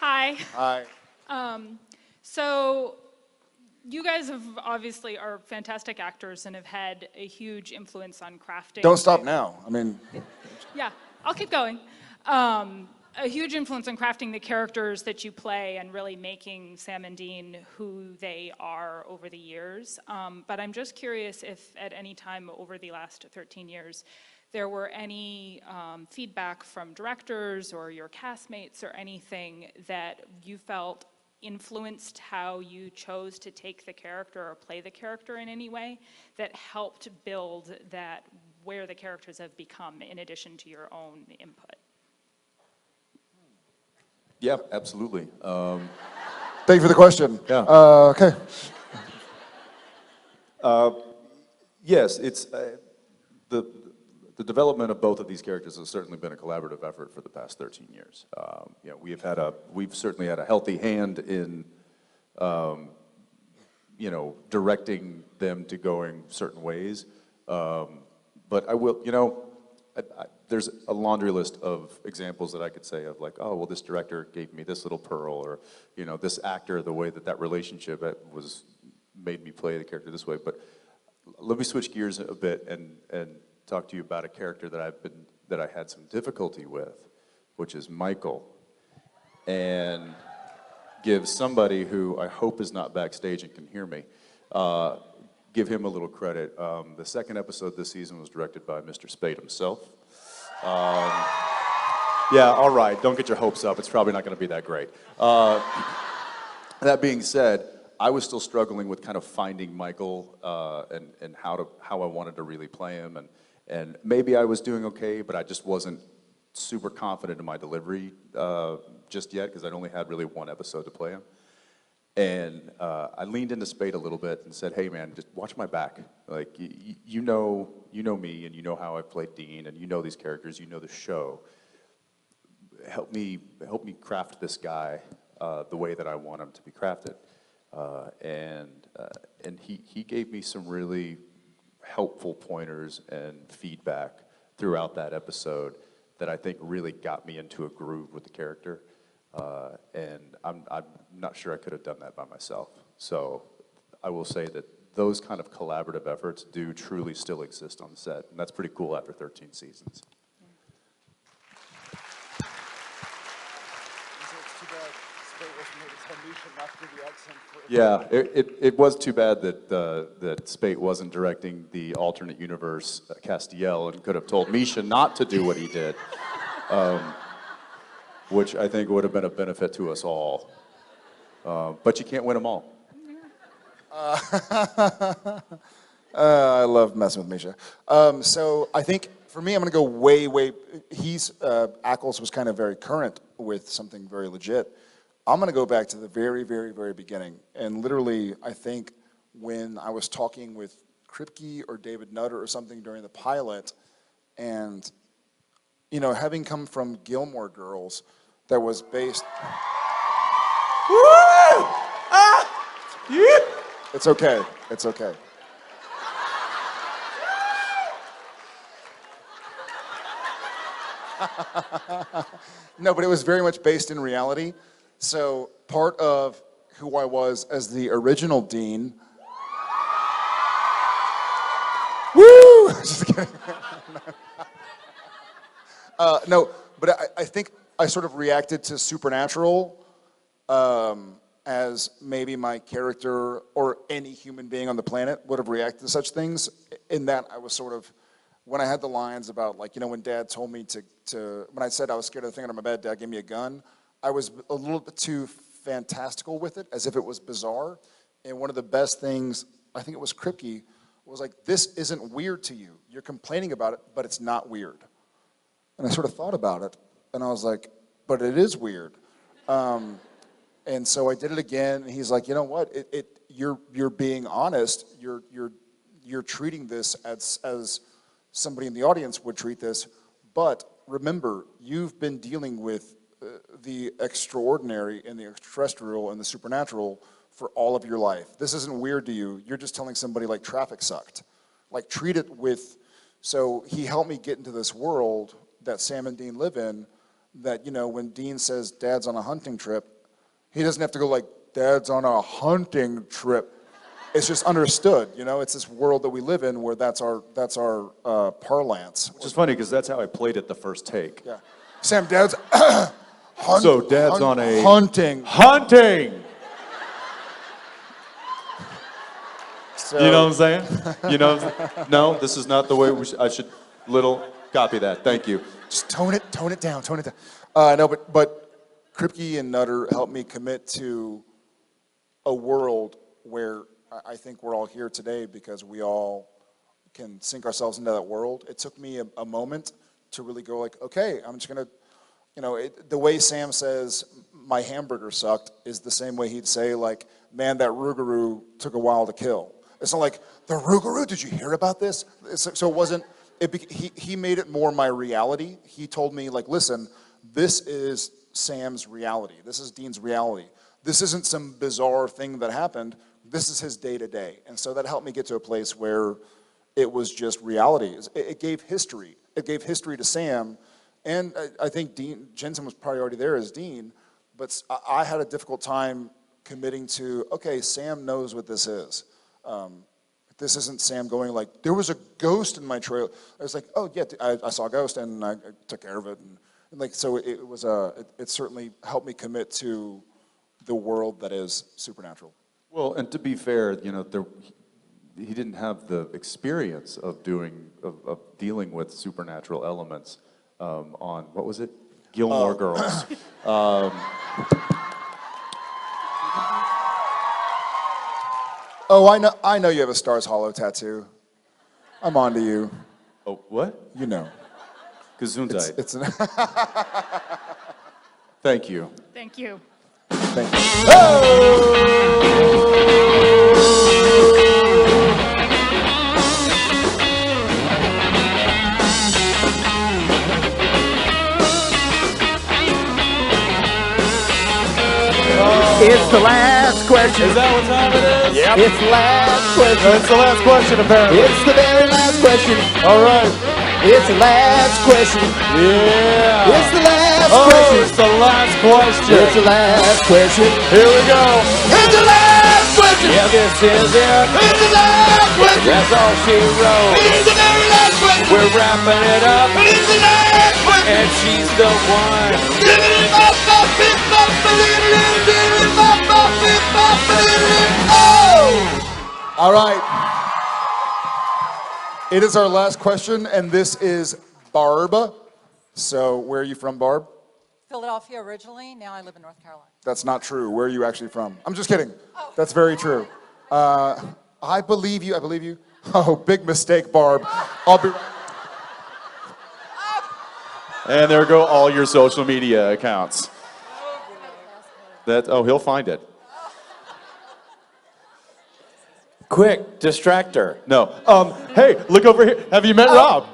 Hi. Hi. So you guys have obviously are fantastic actors and have had a huge influence on crafting. Don't stop now. I mean, Yeah, I'll keep going. A huge influence on crafting the characters that you play and really making Sam and Dean who they are over the years. But I'm just curious if at any time over the last 13 years, there were any feedback from directors or your castmates or anything that you felt influenced how you chose to take the character or play the character in any way that helped build that where the characters have become in addition to your own input. Yeah, absolutely. Thank you for the question. Yeah. Okay. Yes, it's the development of both of these characters has certainly been a collaborative effort for the past 13 years. You know, we've certainly had a healthy hand in, you know, directing them to going certain ways. But I will, you know, there's a laundry list of examples that I could say of like, oh, well, this director gave me this little pearl, or, you know, this actor, the way that relationship made me play the character this way. But let me switch gears a bit and talk to you about a character that I had some difficulty with, which is Michael, and give somebody who I hope is not backstage and can hear me, give him a little credit. The second episode this season was directed by Mr. Spade himself. Yeah, all right, don't get your hopes up. It's probably not going to be that great. That being said, I was still struggling with kind of finding Michael and how I wanted to really play him, and maybe I was doing okay, but I just wasn't super confident in my delivery just yet because I'd only had really one episode to play him. And I leaned into Spade a little bit and said, "Hey, man, just watch my back. Like you know me, and you know how I played Dean, and you know these characters, you know the show. Help me craft this guy the way that I want him to be crafted." And he gave me some really helpful pointers and feedback throughout that episode that I think really got me into a groove with the character. And I'm not sure I could have done that by myself. So I will say that those kind of collaborative efforts do truly still exist on set, and that's pretty cool after 13 seasons. Yeah, it was too bad that Spate wasn't directing the alternate universe Castiel and could have told Misha not to do what he did, which I think would have been a benefit to us all. But you can't win them all. I love messing with Misha. So I think for me, I'm going to go way. Ackles was kind of very current with something very legit. I'm going to go back to the very, very, very beginning. And literally, I think when I was talking with Kripke or David Nutter or something during the pilot, and, you know, having come from Gilmore Girls, that was based... Woo! Ah! Yeah! It's okay. It's okay. No, but it was very much based in reality. So part of who I was as the original Dean. Woo! Just kidding. No, but I think I sort of reacted to Supernatural as maybe my character or any human being on the planet would have reacted to such things. In that I was sort of, when I had the lines about, like, you know, when Dad told me when I said I was scared of the thing under my bed, Dad gave me a gun, I was a little bit too fantastical with it, as if it was bizarre. And one of the best things, I think it was Kripke, was like, this isn't weird to you. You're complaining about it, but it's not weird. And I sort of thought about it, and I was like, but it is weird. And so I did it again, and he's like, you know what? You're being honest. You're treating this as somebody in the audience would treat this. But remember, you've been dealing with the extraordinary and the extraterrestrial and the supernatural for all of your life. This isn't weird to you. You're just telling somebody like traffic sucked. Like treat it with. So he helped me get into this world that Sam and Dean live in. That, you know, when Dean says Dad's on a hunting trip, he doesn't have to go like, Dad's on a hunting trip. It's just understood, you know? It's this world that we live in where that's our parlance. Which is funny because that's how I played it the first take. Yeah. Sam, Dad's so Dad's on a hunting. Hunting! So, you know what I'm saying? You know, no, this is not the way I should copy that. Thank you. Just tone it down. No, but Kripke and Nutter helped me commit to a world where I think we're all here today because we all can sink ourselves into that world. It took me a moment to really go like, okay, I'm just gonna, you know, the way Sam says my hamburger sucked is the same way he'd say like, man, that Rougarou took a while to kill. It's not like, the Rougarou, did you hear about this? So it wasn't, he made it more my reality. He told me like, listen, this is Sam's reality. This is Dean's reality. This isn't some bizarre thing that happened. This is his day-to-day. And so that helped me get to a place where it was just reality. It gave history. It gave history to Sam. And I think Jensen was probably already there as Dean, but I had a difficult time committing to, okay, Sam knows what this is. This isn't Sam going like, there was a ghost in my trailer. I was like, oh yeah, I saw a ghost and I took care of it. And like, so it was it certainly helped me commit to the world that is supernatural. Well, and to be fair, you know, he didn't have the experience of dealing with supernatural elements on, what was it? Gilmore Girls. Oh, I know you have a Stars Hollow tattoo. I'm on to you. Oh, what? You know. Gesundheit. It's Thank you. Thank you. Thank you. It's the last question. Is that what time it is? Yep. It's the last question. That's the last question, apparently. It's the very last question. All right. It's the last question. Yeah. It's the last question. question. It's the last question. It's the last question. Here we go. It's the last question. Yeah, this is it. It's the last question. That's all she wrote. It's the very last question. We're wrapping it up. It's the last question. And she's the one. All right. It is our last question, and this is Barb. So, where are you from, Barb? Philadelphia originally. Now I live in North Carolina. That's not true. Where are you actually from? I'm just kidding. That's very true. I believe you. Oh, big mistake, Barb. I'll be. And there go all your social media accounts. He'll find it. Quick, distractor. No. Hey, look over here. Have you met Rob?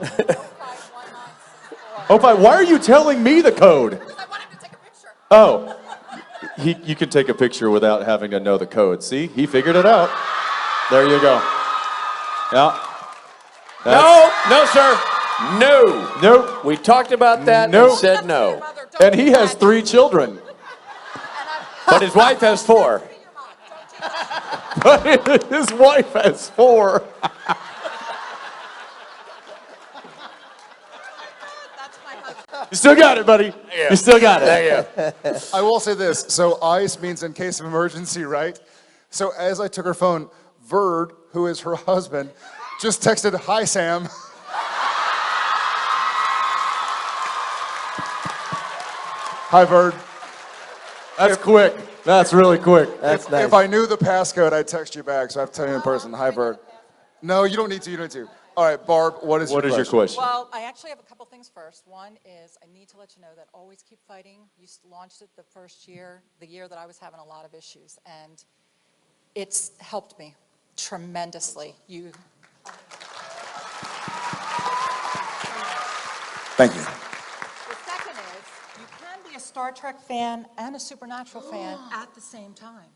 Why are you telling me the code? Because I want him to take a picture. Oh. You can take a picture without having to know the code. See? He figured it out. There you go. Yeah. No, sir. No. Nope. We talked about that and said no. And he has 3 children. But his wife has 4. But his wife has 4. You still got it, buddy. You still got it. There you go. I will say this. So ICE means in case of emergency, right? So as I took her phone, Verd, who is her husband, just texted, "Hi, Sam." Hi, Verd. That's quick. That's really quick. That's nice. If I knew the passcode, I'd text you back, so I have to tell you in person. Hi, Verd. No, you don't need to. All right, Barb, what is your question? Well, I actually have a couple things first. One is I need to let you know that Always Keep Fighting, you launched it the first year, the year that I was having a lot of issues, and it's helped me tremendously. Thank you. The second is you can be a Star Trek fan and a Supernatural fan at the same time.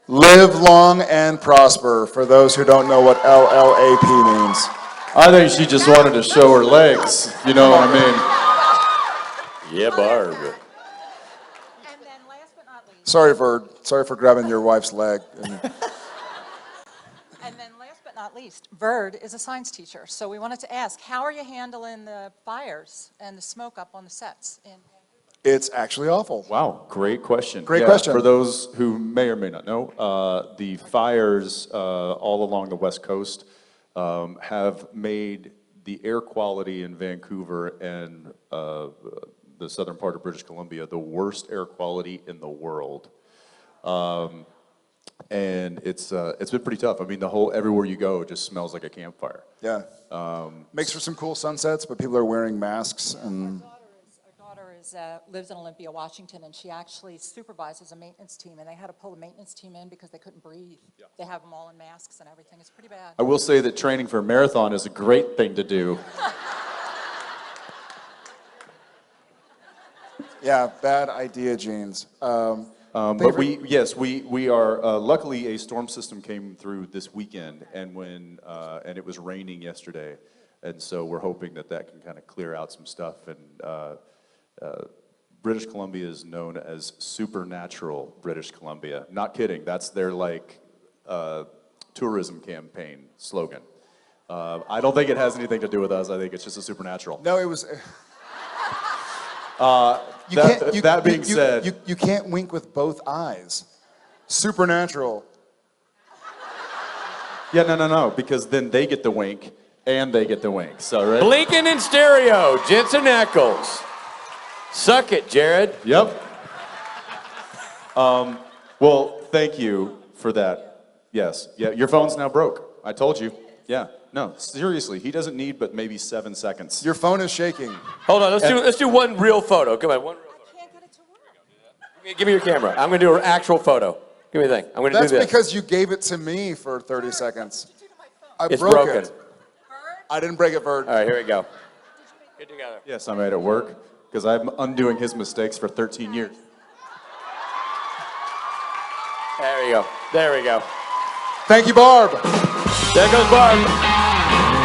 Live long and prosper, for those who don't know what LLAP means. I think she just wanted to show her legs. You know what I mean? Yeah, Barb. Sorry, Verd. Sorry for grabbing your wife's leg. And then last but not least, Verd is a science teacher. So we wanted to ask, how are you handling the fires and the smoke up on the sets? It's actually awful. Wow, great question. Great question. For those who may or may not know, the fires all along the West Coast have made the air quality in Vancouver and the southern part of British Columbia the worst air quality in the world. And it's been pretty tough. I mean, everywhere you go, it just smells like a campfire. Yeah. Makes for some cool sunsets, but people are wearing masks and. Our daughter lives in Olympia, Washington, and she actually supervises a maintenance team, and they had to pull the maintenance team in because they couldn't breathe. Yeah. They have them all in masks and everything. It's pretty bad. I will say that training for a marathon is a great thing to do. Yeah, bad idea, Jeans. But we are luckily a storm system came through this weekend, and and it was raining yesterday, and so we're hoping that can kind of clear out some stuff. And British Columbia is known as Supernatural British Columbia. Not kidding. That's their tourism campaign slogan. I don't think it has anything to do with us. I think it's just a supernatural. No, it was. That being said, you can't wink with both eyes. Supernatural. Yeah, no, because then they get the wink and they get the wink. So right. Blinking in stereo, Jensen Ackles. Suck it, Jared. Yep. Well, thank you for that. Yes. Yeah, your phone's now broke. I told you. Yeah. No, seriously, he doesn't need but maybe 7 seconds. Your phone is shaking. Hold on, let's do one real photo. Come on, one real photo. I can't get it to work. Give me your camera. I'm going to do an actual photo. Give me the thing. I'm going to do this. That's because you gave it to me for 30 seconds. It's broken. I didn't break it, Verd. All right, here we go. Get together. Yes, I made it work because I'm undoing his mistakes for 13 years. There we go. There we go. Thank you, Barb. There goes Barb.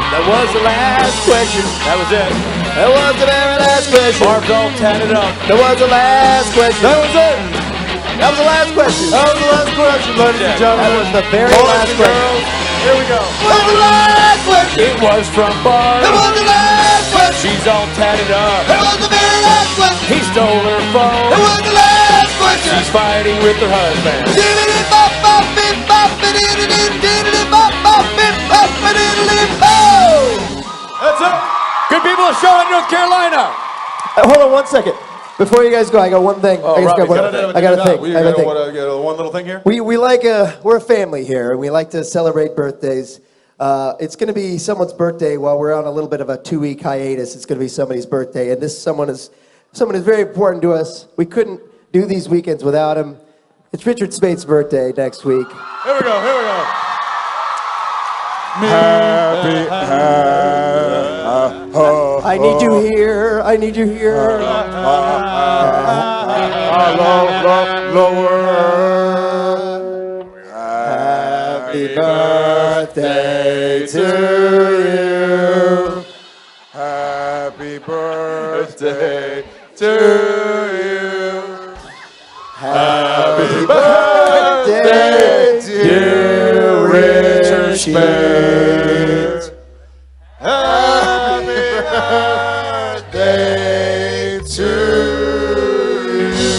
That was the last question. That was it. That was the very last question. Barb's all tatted up. That was the last question. That was it. That was the last question. That was the last question, ladies and gentlemen. That was the very last question. Here we go. That was the last question. It was from Barb. That was the last question. She's all tatted up. That was the very last question. He stole her phone. That was the last question. She's fighting with her husband. That's it. Good people of Charlotte, North Carolina. Hold on 1 second. Before you guys go, I got one thing. Oh, I got a thing. One little thing here? We like we're a family here, and we like to celebrate birthdays. It's going to be someone's birthday while we're on a little bit of a 2-week hiatus. It's going to be somebody's birthday, and this someone is very important to us. We couldn't do these weekends without him. It's Richard Spate's birthday next week. Here we go. I need you here. I need you here. Happy birthday to you. Happy birthday to you. Happy birthday, dear Richard Spate. Happy birthday to you.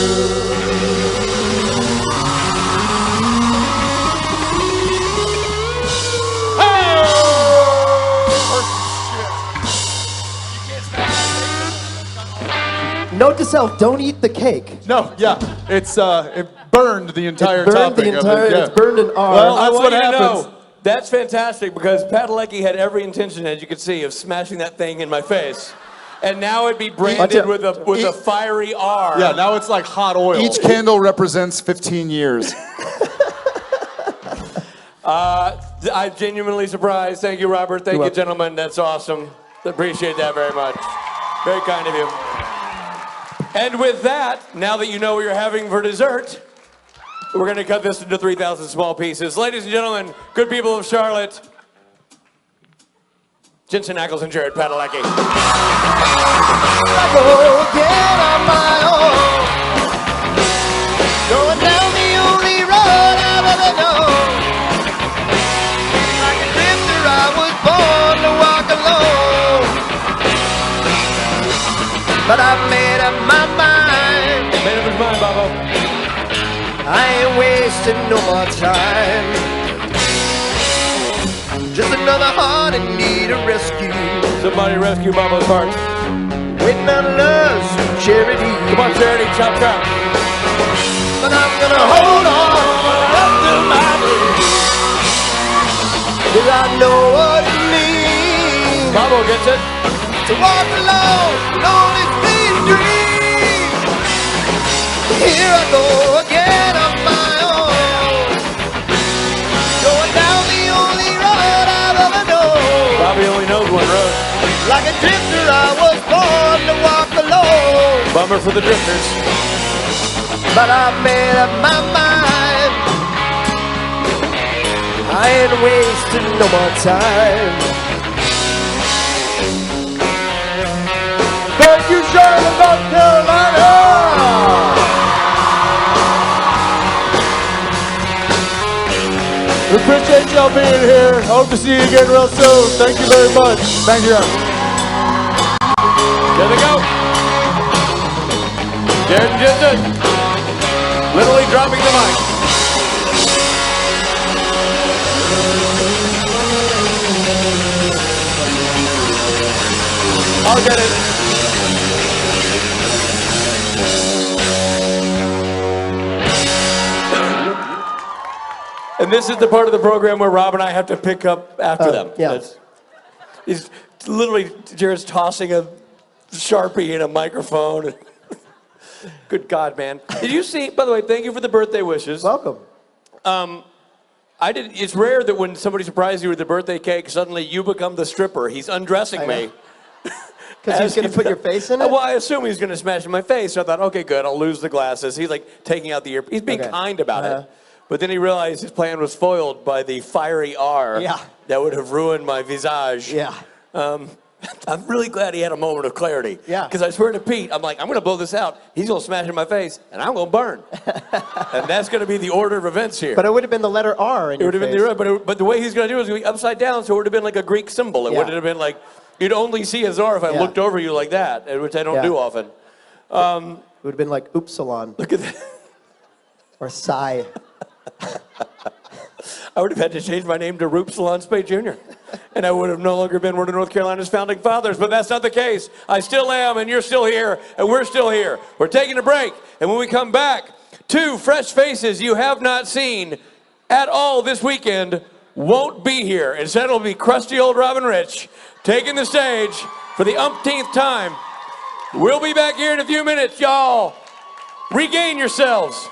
Note to self: don't eat the cake. No, yeah, it's it burned the entire topping of it. Yeah. It's burned an arm. Well, that's what happens. That's fantastic because Padalecki had every intention, as you can see, of smashing that thing in my face. And now it'd be branded with a fiery R. Yeah, now it's like hot oil. Each candle represents 15 years. I'm genuinely surprised. Thank you, Robert. Thank you, gentlemen. That's awesome. Appreciate that very much. Very kind of you. And with that, now that you know what you're having for dessert, we're going to cut this into 3,000 small pieces. Ladies and gentlemen, good people of Charlotte, Jensen Ackles and Jared Padalecki. I go again on my own, going down the only road I've ever known. Like a drifter, I was born to walk alone, but I've made up my mind. Made up his mind, Bobo. I ain't wasting no more time. Just another heart in need of rescue. Somebody rescue Bobo's heart. Waiting on love's charity. Come on, Charity, chop chop. But I'm gonna hold on up to my knees, 'cause I know what it means. Bobo gets it. To walk alone, lonely please dream. Here I go again on my own, going down the only road I've ever known. Bobby only knows one road. Like a drifter, I was born to walk alone. Bummer for the drifters. But I made up my mind. I ain't wasting no more time. Thank you, Charlotte, North Carolina. We appreciate y'all being here. Hope to see you again real soon. Thank you very much. Thank you. There they go. Jared and Jensen, literally dropping the mic. I'll get it. And this is the part of the program where Rob and I have to pick up after them. yeah. He's literally, Jared's tossing a Sharpie in a microphone. Good God, man. Did you see, by the way, thank you for the birthday wishes. Welcome. It's rare that when somebody surprises you with a birthday cake, suddenly you become the stripper. He's undressing me. Because he's going to put your face in it? Well, I assume he's going to smash in my face. So I thought, okay, good, I'll lose the glasses. He's like taking out the ear. He's being kind about it. But then he realized his plan was foiled by the fiery R that would have ruined my visage. Yeah. I'm really glad he had a moment of clarity. Yeah. Because I swear to Pete, I'm like, I'm going to blow this out. He's going to smash in my face, and I'm going to burn. And that's going to be the order of events here. But it would have been the letter R in It your would have face. been but the way he's going to do it is going to be upside down, so it would have been like a Greek symbol. It wouldn't have been like, you'd only see a R if I looked over you like that, which I don't do often. It would have been like Oopsilon. Look at that. Or Psi. I would have had to change my name to Roop Salon Spade Jr. And I would have no longer been one of North Carolina's founding fathers, but that's not the case. I still am, and you're still here, and we're still here. We're taking a break, and when we come back, two fresh faces you have not seen at all this weekend won't be here. Instead, it'll be crusty old Robin Rich taking the stage for the umpteenth time. We'll be back here in a few minutes, y'all. Regain yourselves.